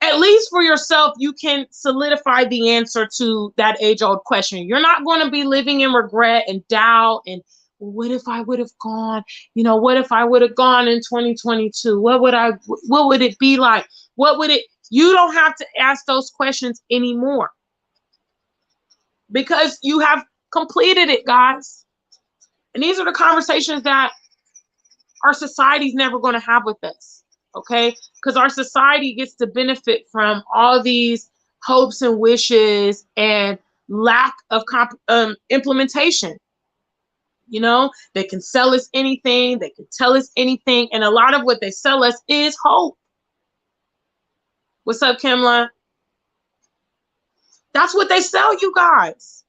At least for yourself, you can solidify the answer to that age-old question. You're not going to be living in regret and doubt and, what if I would have gone? You know, what if I would have gone in 2022? What would it be like? You don't have to ask those questions anymore, because you have completed it, guys. And these are the conversations that our society's never going to have with us. Okay, because our society gets to benefit from all these hopes and wishes and lack of implementation. You know, they can sell us anything, they can tell us anything, and a lot of what they sell us is hope. What's up, Kimla? That's what they sell you guys.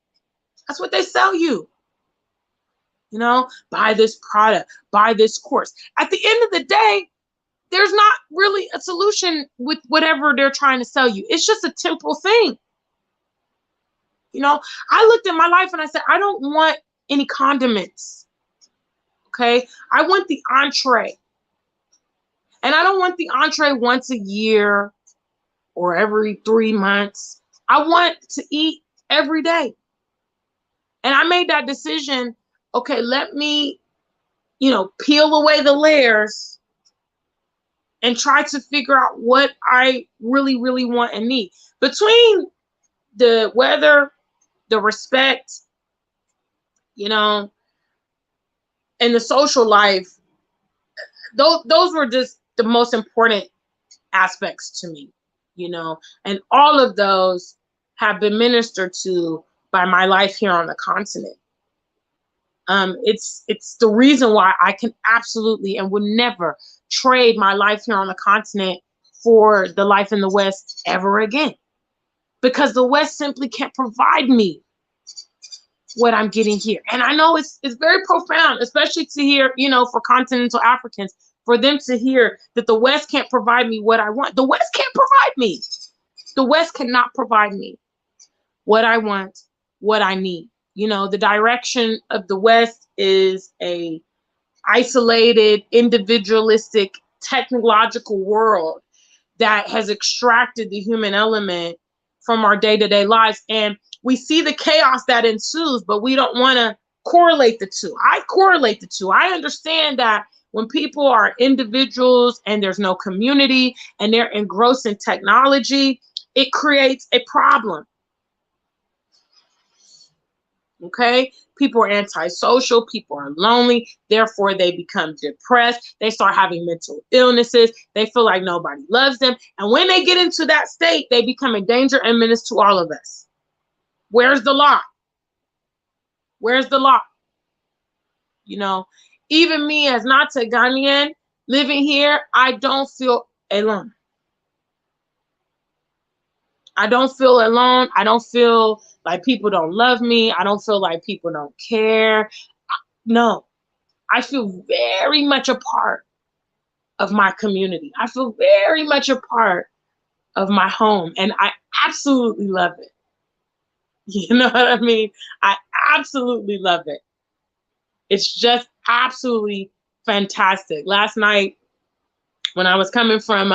That's what they sell you. You know, buy this product, buy this course. At the end of the day, there's not really a solution with whatever they're trying to sell you. It's just a temporal thing. You know, I looked at my life and I said, I don't want any condiments. Okay. I want the entree. And I don't want the entree once a year or every 3 months. I want to eat every day. And I made that decision. Okay, let me, you know, peel away the layers and try to figure out what I really, really want and need. Between the weather, the respect, you know, and the social life, those were just the most important aspects to me, you know, and all of those have been ministered to by my life here on the continent. It's the reason why I can absolutely and would never trade my life here on the continent for the life in the West ever again, because the West simply can't provide me what I'm getting here. And I know it's very profound, especially to hear, you know, for continental Africans, for them to hear that the West can't provide me what I want. The West can't provide me. The West cannot provide me what I want, what I need. You know, the direction of the West is a isolated, individualistic, technological world that has extracted the human element from our day-to-day lives. And we see the chaos that ensues, but we don't want to correlate the two. I correlate the two. I understand that when people are individuals and there's no community and they're engrossed in technology, it creates a problem. Okay, people are antisocial, people are lonely, therefore they become depressed, they start having mental illnesses, they feel like nobody loves them, and when they get into that state, they become a danger and menace to all of us. Where's the law? Where's the law? You know, even me as not a Ghanaian living here, I don't feel alone. I don't feel alone. I don't feel like people don't love me. I don't feel like people don't care. No, I feel very much a part of my community. I feel very much a part of my home, and I absolutely love it. You know what I mean? I absolutely love it. It's just absolutely fantastic. Last night, when I was coming from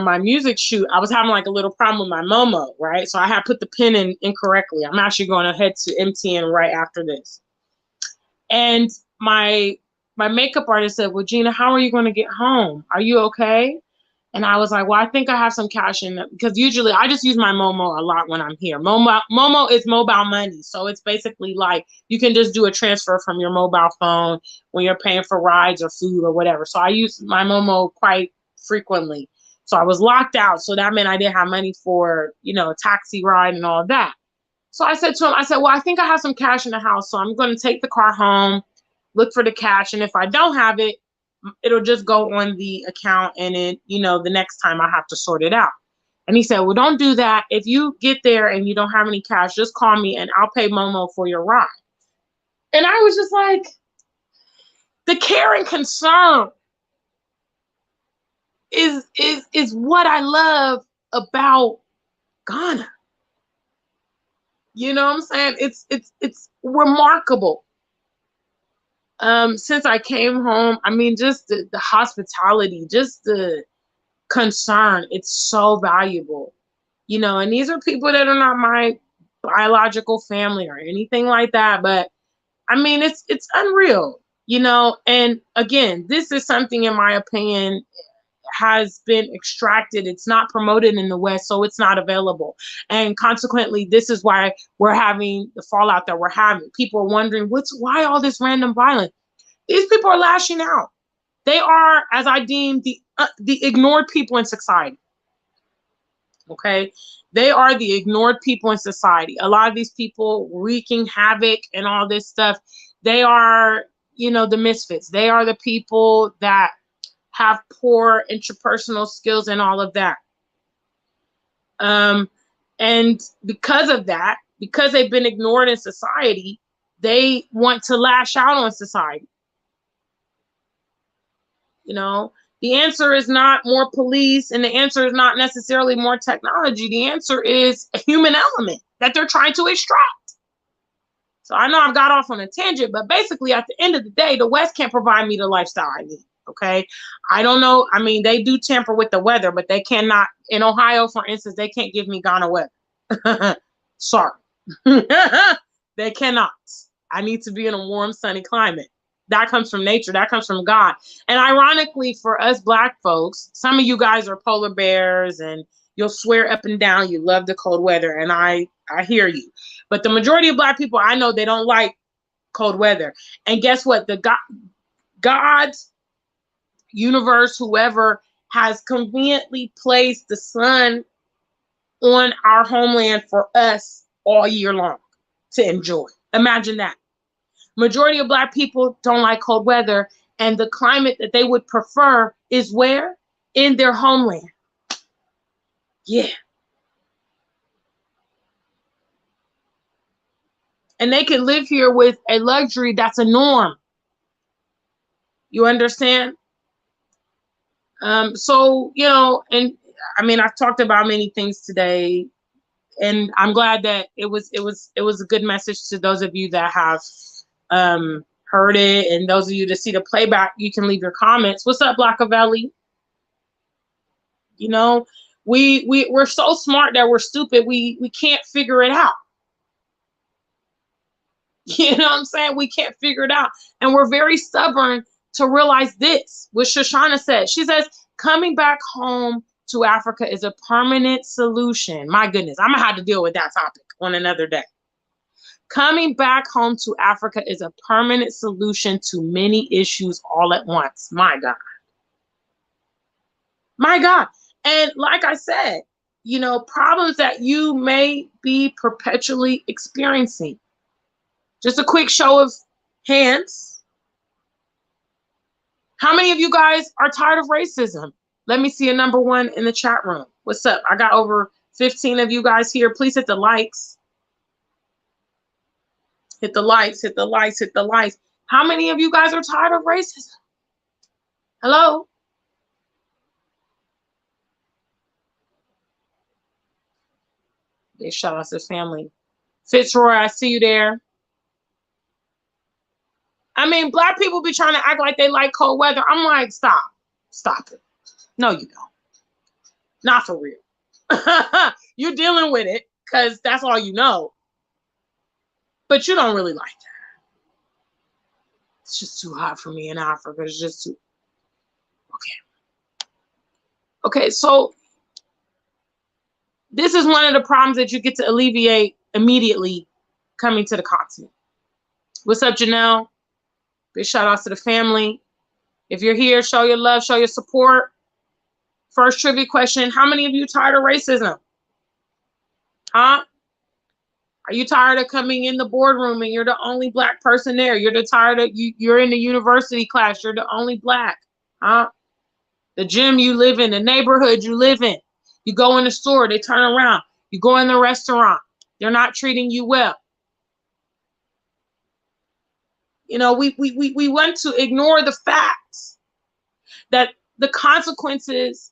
my music shoot, I was having like a little problem with my Momo, right? So I had put the pin in incorrectly. I'm actually going to head to MTN right after this. And my makeup artist said, "Well, Gina, how are you going to get home? Are you okay?" And I was like, "Well, I think I have some cash in it," because usually I just use my Momo a lot when I'm here. Momo is mobile money. So it's basically like you can just do a transfer from your mobile phone when you're paying for rides or food or whatever. So I use my Momo quite frequently. So I was locked out. So that meant I didn't have money for, you know, a taxi ride and all that. So I said to him, I said, "Well, I think I have some cash in the house. So I'm going to take the car home, look for the cash. And if I don't have it, it'll just go on the account. And it, you know, the next time I have to sort it out." And he said, "Well, don't do that. If you get there and you don't have any cash, just call me and I'll pay Momo for your ride." And I was just like, the care and concern is what I love about Ghana. You know what I'm saying? It's remarkable. Since I came home, I mean, just the hospitality, just the concern, it's so valuable. You know, and these are people that are not my biological family or anything like that, but I mean, it's unreal, you know. And again, this is something, in my opinion, has been extracted. It's not promoted in the West, so it's not available. And consequently, this is why we're having the fallout that we're having. People are wondering, why all this random violence? These people are lashing out. They are, as I deem, the ignored people in society. Okay? They are the ignored people in society. A lot of these people wreaking havoc and all this stuff, they are, you know, the misfits. They are the people that have poor interpersonal skills and all of that. And because of that, because they've been ignored in society, they want to lash out on society. You know, the answer is not more police, and the answer is not necessarily more technology. The answer is a human element that they're trying to extract. So I know I've got off on a tangent, but basically at the end of the day, the West can't provide me the lifestyle I need. Okay. I don't know. I mean, they do tamper with the weather, but they cannot, in Ohio, for instance, they can't give me Ghana weather. Sorry. They cannot. I need to be in a warm, sunny climate. That comes from nature. That comes from God. And ironically, for us Black folks, some of you guys are polar bears and you'll swear up and down you love the cold weather. And I hear you. But the majority of Black people I know, they don't like cold weather. And guess what? God's universe, whoever, has conveniently placed the sun on our homeland for us all year long to enjoy. Imagine that. Majority of Black people don't like cold weather, and the climate that they would prefer is where? In their homeland. Yeah. And they can live here with a luxury that's a norm. You understand? So, you know, and I mean, I've talked about many things today, and I'm glad that it was a good message to those of you that have heard it, and those of you that see the playback, you can leave your comments. What's up, Blackavelli? You know, we're so smart that we're stupid. We can't figure it out. You know what I'm saying? We can't figure it out, and we're very stubborn to realize this. What Shoshana said, she says, coming back home to Africa is a permanent solution. My goodness, I'm gonna have to deal with that topic on another day. Coming back home to Africa is a permanent solution to many issues all at once. My God. My God. And like I said, you know, problems that you may be perpetually experiencing. Just a quick show of hands. How many of you guys are tired of racism? Let me see a number one in the chat room. What's up? I got over 15 of you guys here. Please hit the likes. Hit the likes, hit the likes, hit the likes. How many of you guys are tired of racism? Hello? Big shout out to the family. Fitzroy, I see you there. I mean, Black people be trying to act like they like cold weather. I'm like, stop. Stop it. No, you don't. Not for real. You're dealing with it because that's all you know. But you don't really like that. It's just too hot for me in Africa. It's just too... Okay. Okay, so this is one of the problems that you get to alleviate immediately coming to the continent. What's up, Janelle? Big shout out to the family. If you're here, show your love, show your support. First trivia question, how many of you tired of racism? Huh? Are you tired of coming in the boardroom and you're the only Black person there? You're tired of you're in the university class, you're the only Black. Huh? The gym you live in, the neighborhood you live in. You go in the store, they turn around. You go in the restaurant, they're not treating you well. You know, we want to ignore the facts that the consequences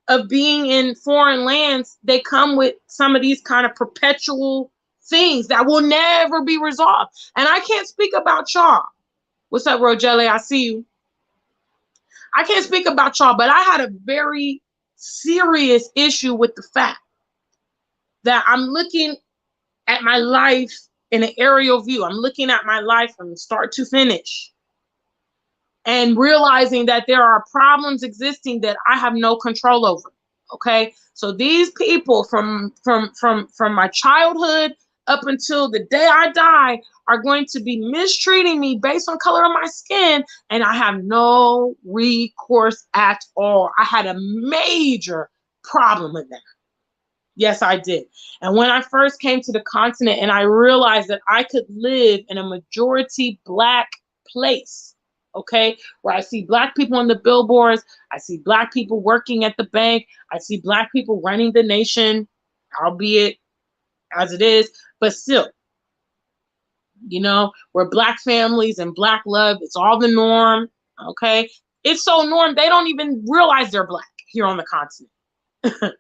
of being in foreign lands, they come with some of these kind of perpetual things that will never be resolved. And I can't speak about y'all. What's up, Rogele? I see you. I can't speak about y'all, but I had a very serious issue with the fact that I'm looking at my life in an aerial view. I'm looking at my life from start to finish and realizing that there are problems existing that I have no control over. Okay, so these people from my childhood up until the day I die are going to be mistreating me based on color of my skin, and I have no recourse at all. I had a major problem with that. Yes, I did. And when I first came to the continent and I realized that I could live in a majority Black place, okay, where I see Black people on the billboards, I see Black people working at the bank, I see Black people running the nation, albeit as it is, but still, you know, where Black families and Black love, it's all the norm, okay? It's so norm, they don't even realize they're Black here on the continent.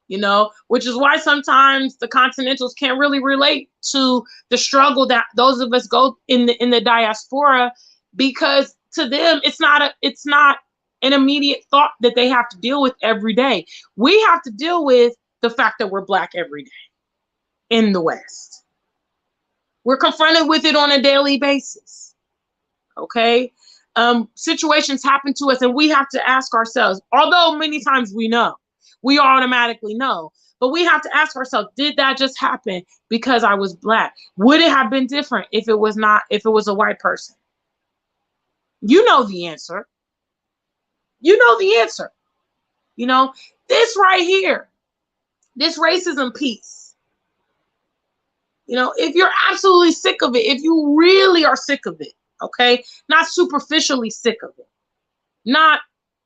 You know, which is why sometimes the continentals can't really relate to the struggle that those of us go in the diaspora, because to them it's not an immediate thought that they have to deal with every day. We have to deal with the fact that we're Black every day in the West. We're confronted with it on a daily basis. Okay. Situations happen to us and we have to ask ourselves, although many times we automatically know, but we have to ask ourselves, did that just happen because I was Black? Would it have been different if it was not, if it was a white person? You know the answer. You know the answer. You know, this right here, this racism piece, you know, if you're absolutely sick of it, if you really are sick of it, okay, not superficially sick of it, not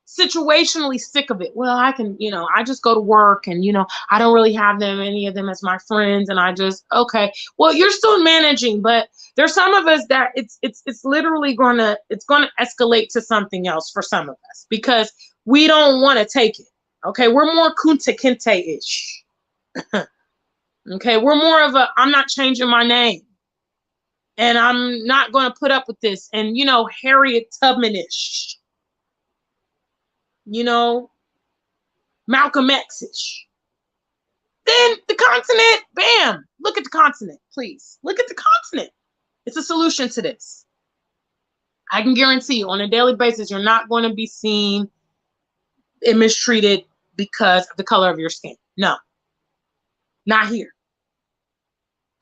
situationally sick of it. Well, I can, you know, I just go to work and, you know, I don't really have them, any of them as my friends. And I just, okay, well, you're still managing, but there's some of us that it's literally it's going to escalate to something else for some of us because we don't want to take it. Okay. We're more kunta kinte-ish. Okay. We're more of a, I'm not changing my name and I'm not going to put up with this. And, you know, Harriet Tubman-ish. You know, Malcolm X-ish. Then the continent, bam, look at the continent, please. Look at the continent. It's a solution to this. I can guarantee you on a daily basis, you're not going to be seen and mistreated because of the color of your skin. No, not here.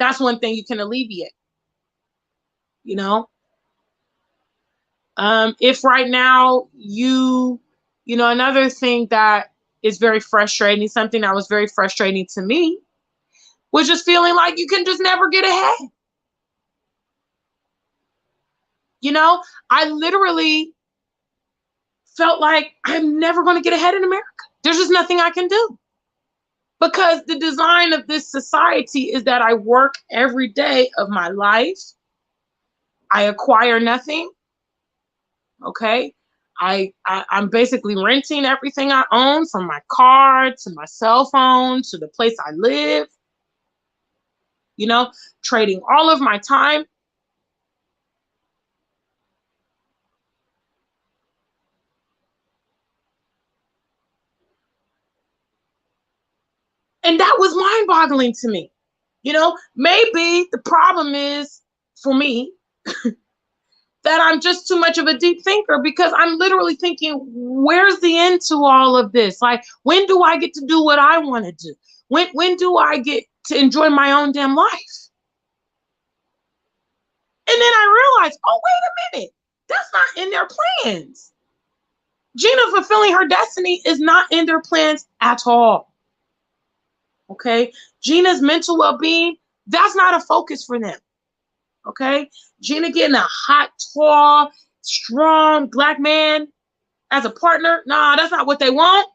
That's one thing you can alleviate, you know? If right now you know, another thing that is very frustrating, something that was very frustrating to me, was just feeling like you can just never get ahead. You know, I literally felt like I'm never going to get ahead in America. There's just nothing I can do. Because the design of this society is that I work every day of my life. I acquire nothing. Okay. I'm basically renting everything I own, from my car to my cell phone to the place I live, you know, trading all of my time. And that was mind boggling to me. You know, maybe the problem is for me that I'm just too much of a deep thinker, because I'm literally thinking, where's the end to all of this? Like, when do I get to do what I want to do? When do I get to enjoy my own damn life? And then I realized, oh, wait a minute, that's not in their plans. Gina fulfilling her destiny is not in their plans at all. Okay. Gina's mental well-being, that's not a focus for them. Okay. Gina getting a hot, tall, strong Black man as a partner, nah, that's not what they want.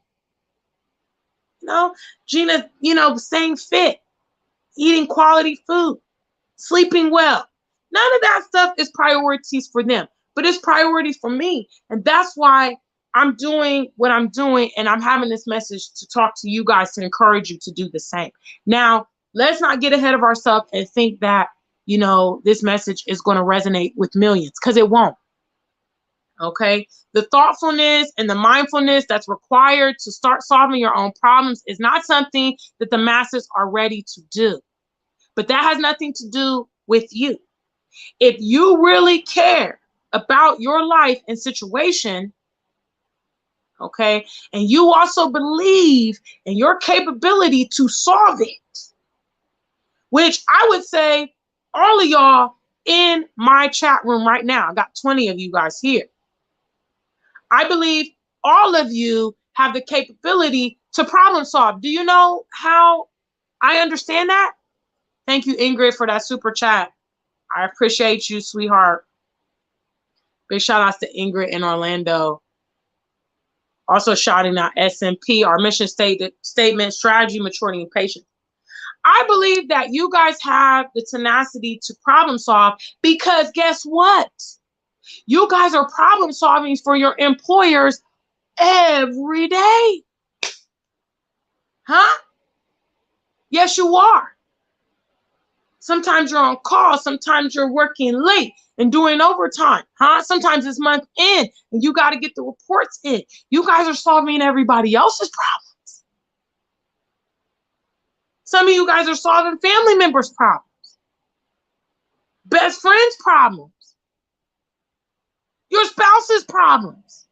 You know, Gina, you know, staying fit, eating quality food, sleeping well. None of that stuff is priorities for them, but it's priority for me. And that's why I'm doing what I'm doing. And I'm having this message to talk to you guys to encourage you to do the same. Now, let's not get ahead of ourselves and think that, you know, this message is going to resonate with millions, because it won't. Okay. The thoughtfulness and the mindfulness that's required to start solving your own problems is not something that the masses are ready to do. But that has nothing to do with you. If you really care about your life and situation, okay, and you also believe in your capability to solve it, which I would say all of y'all in my chat room right now, I got 20 of you guys here. I believe all of you have the capability to problem solve. Do you know how I understand that? Thank you, Ingrid, for that super chat. I appreciate you, sweetheart. Big shout outs to Ingrid in Orlando. Also shouting out SMP, our mission statement, strategy, maturity, and patience. I believe that you guys have the tenacity to problem solve, because guess what? You guys are problem solving for your employers every day. Huh? Yes, you are. Sometimes you're on call. Sometimes you're working late and doing overtime. Huh? Sometimes it's month end and you got to get the reports in. You guys are solving everybody else's problems. Some of you guys are solving family members' problems, best friends' problems. your spouse's problems.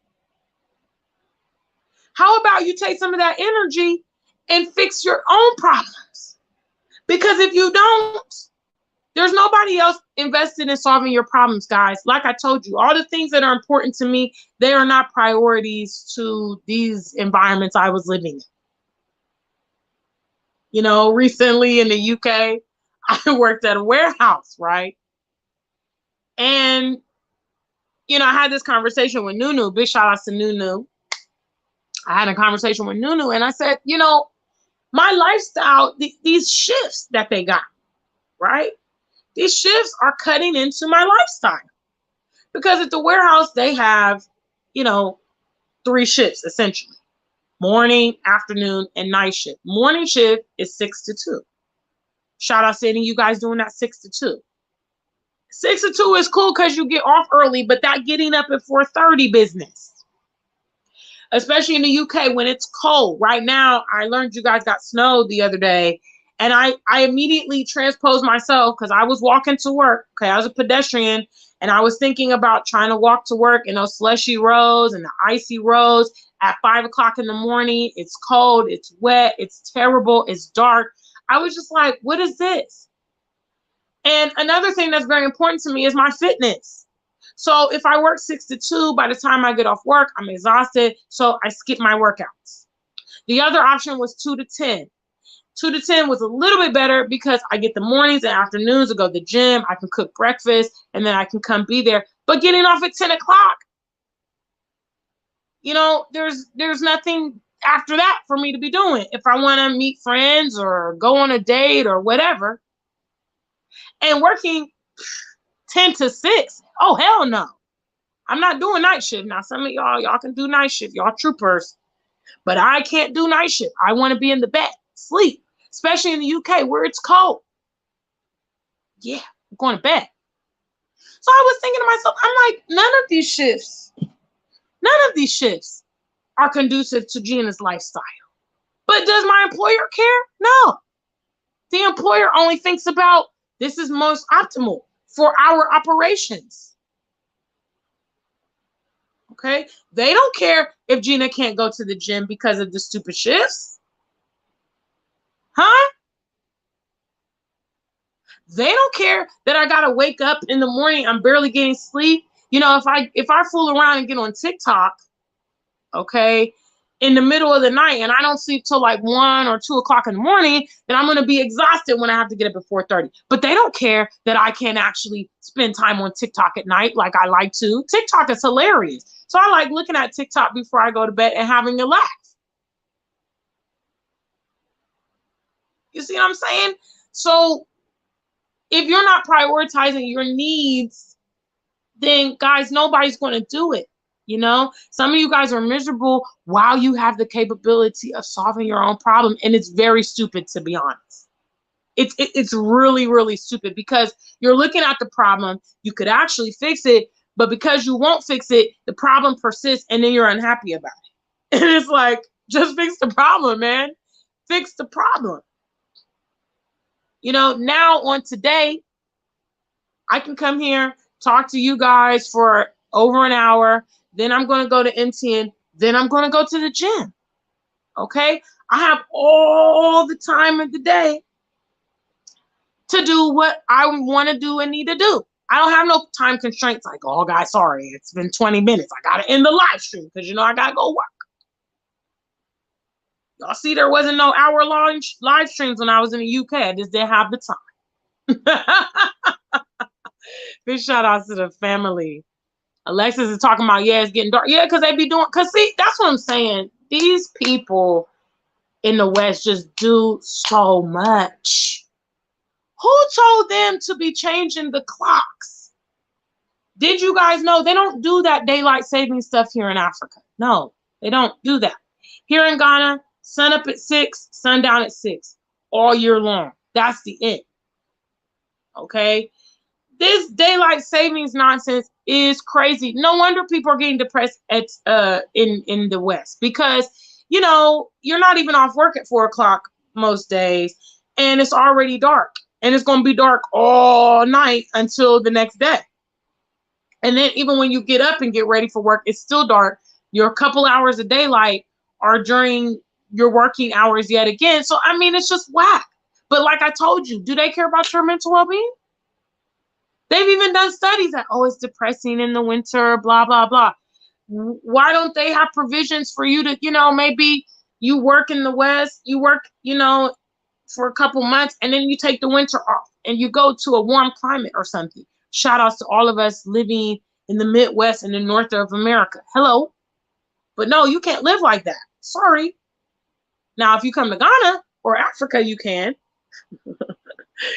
How about you take some of that energy and fix your own problems? Because if you don't, there's nobody else invested in solving your problems, guys. Like I told you, all the things that are important to me, they are not priorities to these environments I was living in. You know, recently in the UK, I worked at a warehouse, right? And, you know, I had this conversation with Nunu. Big shout outs to Nunu. I had a conversation with Nunu and I said, you know, my lifestyle, these shifts that they got, right? These shifts are cutting into my lifestyle. Because at the warehouse, they have, you know, 3 shifts essentially: morning, afternoon, and night shift. Morning shift is 6 to 2. Shout out to any of you guys doing that 6 to 2. 6 to 2 is cool because you get off early, but that getting up at 4:30 business. Especially in the UK when it's cold. Right now, I learned you guys got snow the other day, and I immediately transposed myself because I was walking to work. Okay, I was a pedestrian, and I was thinking about trying to walk to work in those slushy roads and the icy roads at 5 o'clock in the morning. It's cold, it's wet, it's terrible, it's dark. I was just like, what is this? And another thing that's very important to me is my fitness. So if I work 6 to 2, by the time I get off work, I'm exhausted. So I skip my workouts. The other option was 2 to 10. 2 to 10 was a little bit better because I get the mornings and afternoons to go to the gym. I can cook breakfast and then I can come be there. But getting off at 10 o'clock, you know, there's nothing after that for me to be doing. If I want to meet friends or go on a date or whatever. And working 10 to 6, oh, hell no. I'm not doing night shift. Now, some of y'all can do night shift. Y'all troopers. But I can't do night shift. I want to be in the bed, sleep, especially in the UK where it's cold. Yeah, I'm going to bed. So I was thinking to myself, I'm like, none of these shifts are conducive to Gina's lifestyle. But does my employer care? No. The employer only thinks about this is most optimal for our operations. Okay? They don't care if Gina can't go to the gym because of the stupid shifts. Huh? They don't care that I gotta wake up in the morning, I'm barely getting sleep. You know, if I fool around and get on TikTok, okay, in the middle of the night and I don't sleep till like 1 or 2 o'clock in the morning, then I'm gonna be exhausted when I have to get up at 4:30. But they don't care that I can't actually spend time on TikTok at night like I like to. TikTok is hilarious. So I like looking at TikTok before I go to bed and having a laugh. You see what I'm saying? So if you're not prioritizing your needs, then guys, nobody's going to do it. You know, some of you guys are miserable while you have the capability of solving your own problem. And it's very stupid, to be honest. It's really, really stupid because you're looking at the problem. You could actually fix it, but because you won't fix it, the problem persists and then you're unhappy about it. And it's like, just fix the problem, man. Fix the problem. You know, now on today, I can come here, talk to you guys for over an hour. Then I'm going to go to MTN. Then I'm going to go to the gym. Okay? I have all the time of the day to do what I want to do and need to do. I don't have no time constraints like, oh, guys, sorry, it's been 20 minutes. I got to end the live stream because, you know, I got to go work. Y'all see there wasn't no hour-long live streams when I was in the UK. I just didn't have the time. Big shout out to the family. Alexis is talking about, yeah, it's getting dark. Yeah, because they be doing, because see, that's what I'm saying. These people in the West just do so much. Who told them to be changing the clocks? Did you guys know they don't do that daylight saving stuff here in Africa? No, they don't do that. Here in Ghana, sun up at 6, sundown at 6, all year long. That's the end. Okay? This daylight savings nonsense is crazy. No wonder people are getting depressed at in the West because, you know, you're not even off work at 4 o'clock most days, and it's already dark, and it's going to be dark all night until the next day. And then even when you get up and get ready for work, it's still dark. Your couple hours of daylight are during your working hours yet again. So, I mean, it's just whack. But like I told you, do they care about your mental well-being? They've even done studies that, oh, it's depressing in the winter, blah, blah, blah. Why don't they have provisions for you to, maybe you work in the West, you work, for a couple months, and then you take the winter off and you go to a warm climate or something. Shout outs to all of us living in the Midwest and the North of America. Hello. But no, you can't live like that. Sorry. Now, if you come to Ghana or Africa, you can.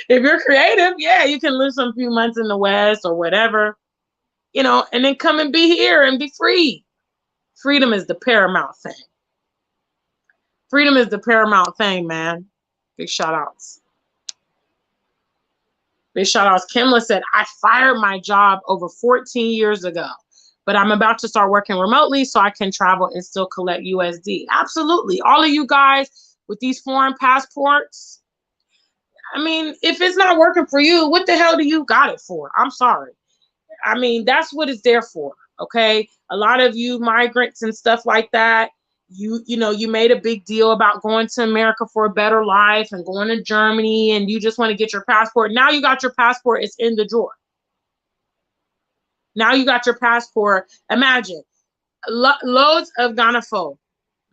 If you're creative, yeah, you can live some few months in the West or whatever, and then come and be here and be free. Freedom is the paramount thing. Freedom is the paramount thing, man. Big shout outs. Big shout outs. Kimla said, I fired my job over 14 years ago, but I'm about to start working remotely so I can travel and still collect USD. Absolutely. All of you guys with these foreign passports, I mean, if it's not working for you, what the hell do you got it for? I'm sorry. I mean, that's what it's there for. Okay. A lot of you migrants and stuff like that, you made a big deal about going to America for a better life and going to Germany, and you just want to get your passport. Now you got your passport. It's in the drawer. Now you got your passport. Imagine loads of Ghana folk.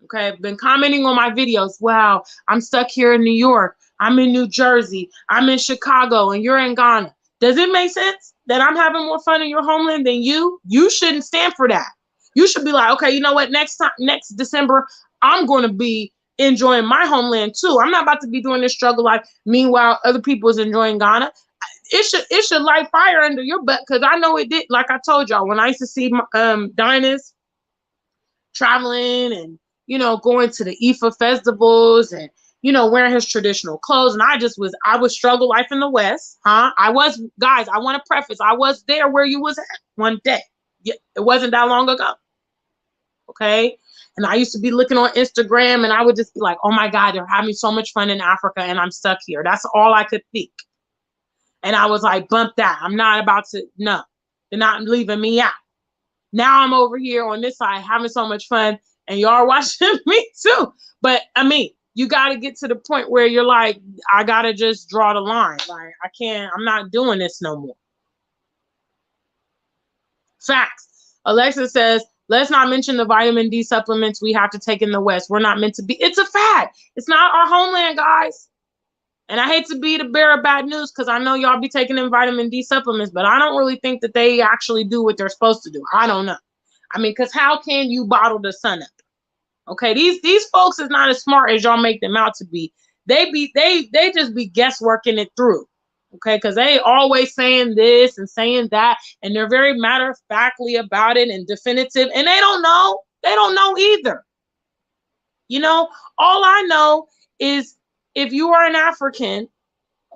Okay. I've been commenting on my videos. Wow. I'm stuck here in New York. I'm in New Jersey. I'm in Chicago, and you're in Ghana. Does it make sense that I'm having more fun in your homeland than you? You shouldn't stand for that. You should be like, okay, you know what? Next December, I'm going to be enjoying my homeland too. I'm not about to be doing this struggle life. Meanwhile, other people is enjoying Ghana. It should light fire under your butt, because I know it did. Like I told y'all, when I used to see Dynas traveling and going to the IFA festivals and wearing his traditional clothes. And I was struggle life in the West. Guys, I want to preface, I was there where you was at one day. It wasn't that long ago. Okay. And I used to be looking on Instagram, and I would just be like, oh my God, they're having so much fun in Africa and I'm stuck here. That's all I could think. And I was like, bump that. I'm not about to, no, they're not leaving me out. Now I'm over here on this side having so much fun, and y'all watching me too. But I mean, you got to get to the point where you're like, I got to just draw the line. Like, I'm not doing this no more. Facts. Alexa says, let's not mention the vitamin D supplements we have to take in the West. We're not meant to be. It's a fact. It's not our homeland, guys. And I hate to be the bearer of bad news, because I know y'all be taking in vitamin D supplements, but I don't really think that they actually do what they're supposed to do. I don't know. I mean, because how can you bottle the sun up? Okay, these folks is not as smart as y'all make them out to be. They just be guessworking it through. Okay, because they always saying this and saying that, and they're very matter-of-factly about it and definitive, and they don't know. They don't know either. All I know is, if you are an African,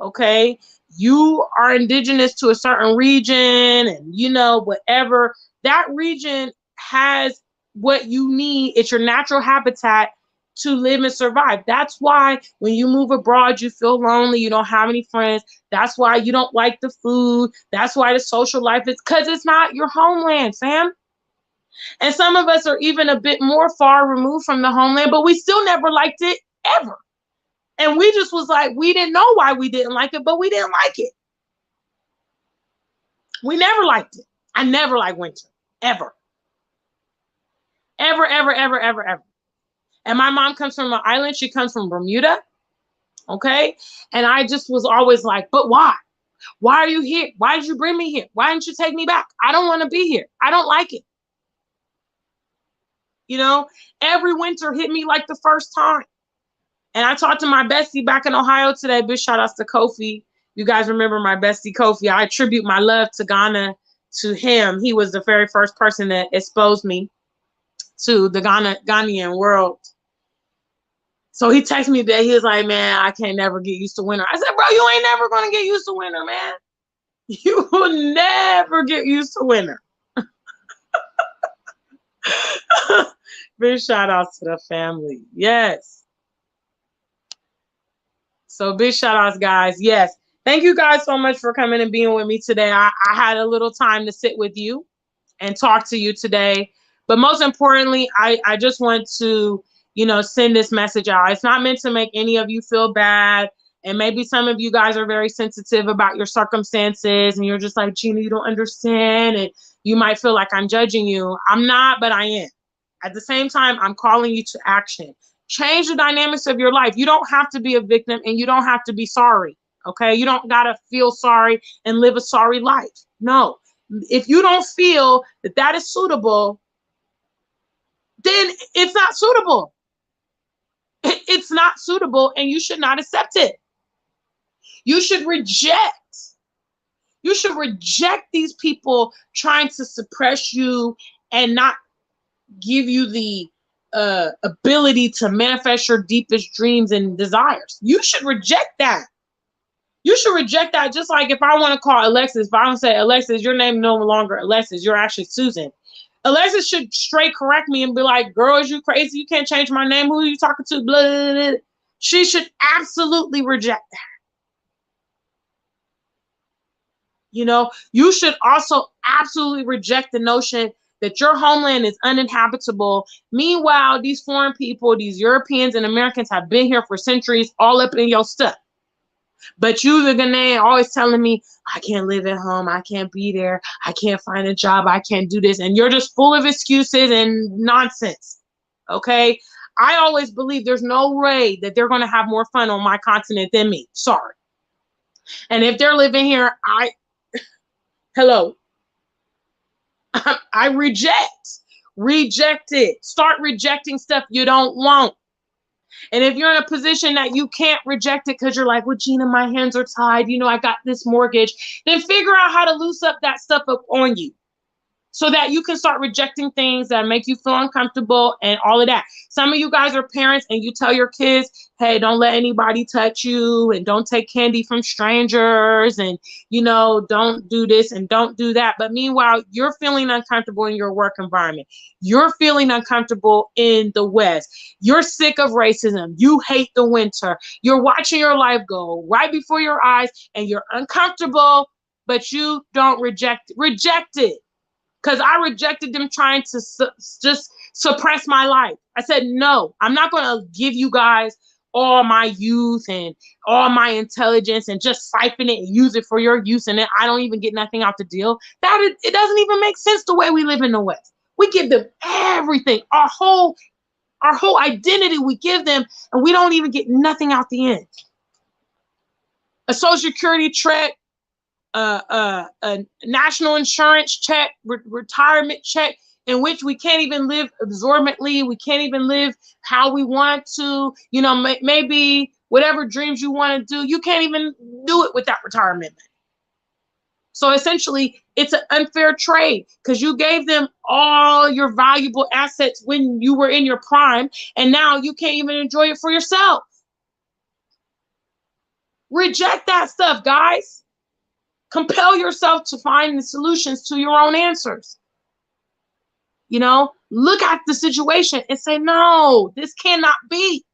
okay, you are indigenous to a certain region, and whatever, that region has what you need. It's your natural habitat to live and survive. That's why when you move abroad, you feel lonely. You don't have any friends. That's why you don't like the food. That's why the social life is, because it's not your homeland, fam. And some of us are even a bit more far removed from the homeland, but we still never liked it ever. And we just was like, we didn't know why we didn't like it, but we didn't like it. We never liked it. I never liked winter, ever. Ever, ever, ever, ever, ever. And my mom comes from an island. She comes from Bermuda. Okay. And I just was always like, but why? Why are you here? Why did you bring me here? Why didn't you take me back? I don't want to be here. I don't like it. Every winter hit me like the first time. And I talked to my bestie back in Ohio today. Big shout outs to Kofi. You guys remember my bestie Kofi. I attribute my love to Ghana to him. He was the very first person that exposed me to the Ghanaian world. So he texted me today. He was like, man, I can't never get used to winter. I said, bro, you ain't never going to get used to winter, man. You will never get used to winter. Big shout outs to the family. Yes. So big shout outs, guys. Yes. Thank you guys so much for coming and being with me today. I had a little time to sit with you and talk to you today. But most importantly, I just want to, send this message out. It's not meant to make any of you feel bad. And maybe some of you guys are very sensitive about your circumstances and you're just like, Gina, you don't understand. And you might feel like I'm judging you. I'm not, but I am. At the same time, I'm calling you to action. Change the dynamics of your life. You don't have to be a victim and you don't have to be sorry. Okay. You don't got to feel sorry and live a sorry life. No. If you don't feel that that is suitable, then it's not suitable. It's not suitable and you should not accept it. You should reject. You should reject these people trying to suppress you and not give you the ability to manifest your deepest dreams and desires. You should reject that. You should reject that. Just like if I want to call Alexis, if I don't say, Alexis, your name no longer Alexis, you're actually Susan. Alexis should straight correct me and be like, girl, is you crazy? You can't change my name. Who are you talking to? Blah, blah, blah. She should absolutely reject that. You should also absolutely reject the notion that your homeland is uninhabitable. Meanwhile, these foreign people, these Europeans and Americans have been here for centuries, all up in your stuff. But you, the Ghanaian, always telling me, I can't live at home. I can't be there. I can't find a job. I can't do this. And you're just full of excuses and nonsense. Okay? I always believe there's no way that they're going to have more fun on my continent than me. Sorry. And if they're living here, hello. I reject it. Start rejecting stuff you don't want. And if you're in a position that you can't reject it because you're like, well, Gina, my hands are tied. I got this mortgage. Then figure out how to loose up that stuff up on you so that you can start rejecting things that make you feel uncomfortable and all of that. Some of you guys are parents and you tell your kids, hey, don't let anybody touch you and don't take candy from strangers and, don't do this and don't do that. But meanwhile, you're feeling uncomfortable in your work environment. You're feeling uncomfortable in the West. You're sick of racism. You hate the winter. You're watching your life go right before your eyes and you're uncomfortable, but you don't reject it. Because I rejected them trying to just suppress my life. I said, no, I'm not going to give you guys all my youth and all my intelligence and just siphon it and use it for your use. And then I don't even get nothing out the deal. It doesn't even make sense the way we live in the West. We give them everything, our whole identity we give them, and we don't even get nothing out the end. A Social Security check, a national insurance check, retirement check, in which we can't even live absorbently. We can't even live how we want to. Maybe whatever dreams you want to do, you can't even do it with that retirement money. So essentially, it's an unfair trade because you gave them all your valuable assets when you were in your prime, and now you can't even enjoy it for yourself. Reject that stuff, guys. Compel yourself to find the solutions to your own answers. Look at the situation and say, no, this cannot be.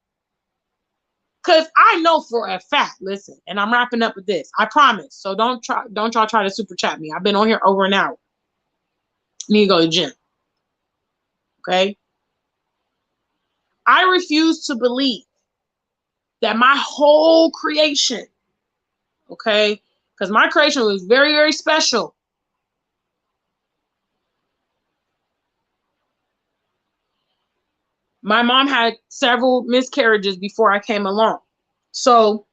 Because I know for a fact, listen, and I'm wrapping up with this, I promise. So don't y'all try to super chat me. I've been on here over an hour. Need to go to the gym. Okay? I refuse to believe that my whole creation, okay, because my creation was very, very special. My mom had several miscarriages before I came along. So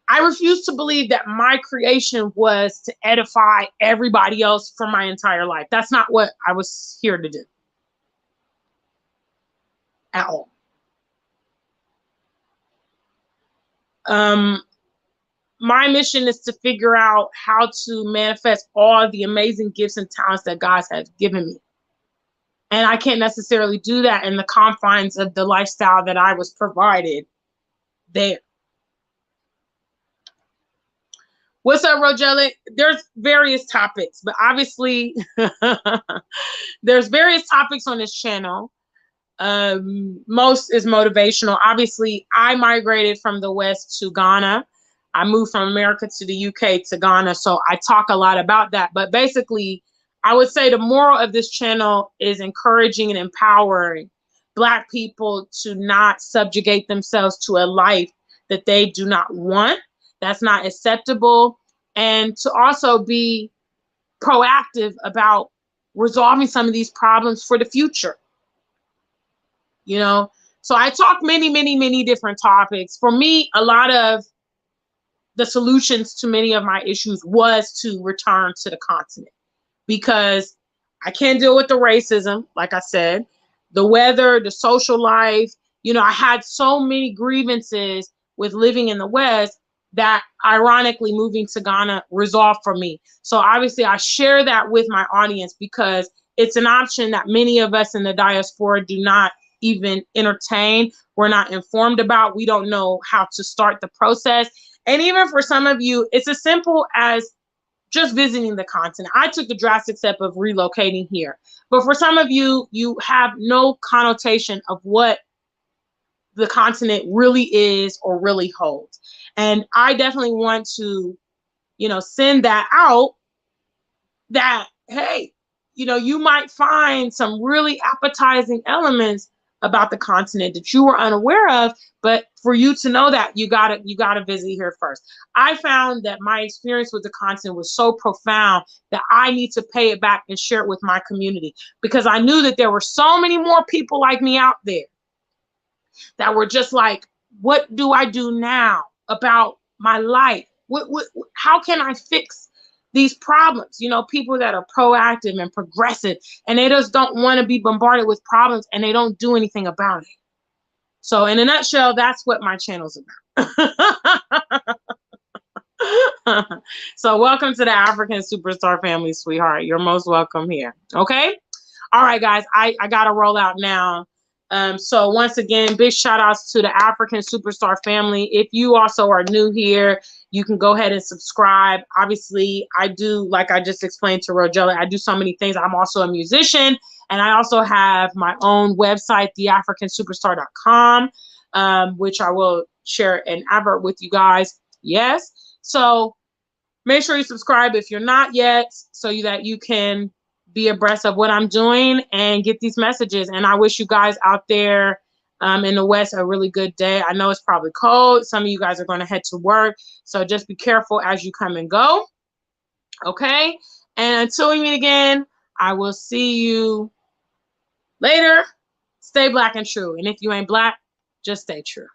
I refuse to believe that my creation was to edify everybody else for my entire life. That's not what I was here to do at all. My mission is to figure out how to manifest all the amazing gifts and talents that God has given me. And I can't necessarily do that in the confines of the lifestyle that I was provided there. What's up, Rogelic? There's various topics, but obviously there's various topics on this channel. Most is motivational. Obviously, I migrated from the West to Ghana. I moved from America to the UK to Ghana, so I talk a lot about that. But basically, I would say the moral of this channel is encouraging and empowering Black people to not subjugate themselves to a life that they do not want, that's not acceptable, and to also be proactive about resolving some of these problems for the future. You know, so I talk many different topics. For me, a lot of the solutions to many of my issues was to return to the continent because I can't deal with the racism, like I said, the weather, the social life. You know, I had so many grievances with living in the West that ironically moving to Ghana resolved for me. So obviously I share that with my audience because it's an option that many of us in the diaspora do not even entertain. We're not informed about. We don't know how to start the process. And even for some of you, it's as simple as just visiting the continent. I took the drastic step of relocating here. But for some of you, you have no connotation of what the continent really is or really holds. And I definitely want to, you know, send that out that, hey, you know, you might find some really appetizing elements about the continent that you were unaware of, but for you to know that, you gotta visit here first. I found that my experience with the continent was so profound that I need to pay it back and share it with my community because I knew that there were so many more people like me out there that were just like, what do I do now about my life? How can I fix these problems? You know, people that are proactive and progressive, and they just don't want to be bombarded with problems and they don't do anything about it. So in a nutshell, that's what my channel's about. So welcome to the African Superstar family, sweetheart. You're most welcome here. Okay? All right, guys, I got to roll out now. So once again, big shout outs to the African Superstar family. If you also are new here, you can go ahead and subscribe. Obviously, I do, like I just explained to Rogella, I do so many things. I'm also a musician, and I also have my own website, theafricansuperstar.com, which I will share an advert with you guys. Yes. So make sure you subscribe if you're not yet so that you can be abreast of what I'm doing and get these messages. And I wish you guys out there in the West a really good day. I know it's probably cold. Some of you guys are going to head to work. So just be careful as you come and go. Okay? And until we meet again, I will see you later. Stay Black and true. And if you ain't Black, just stay true.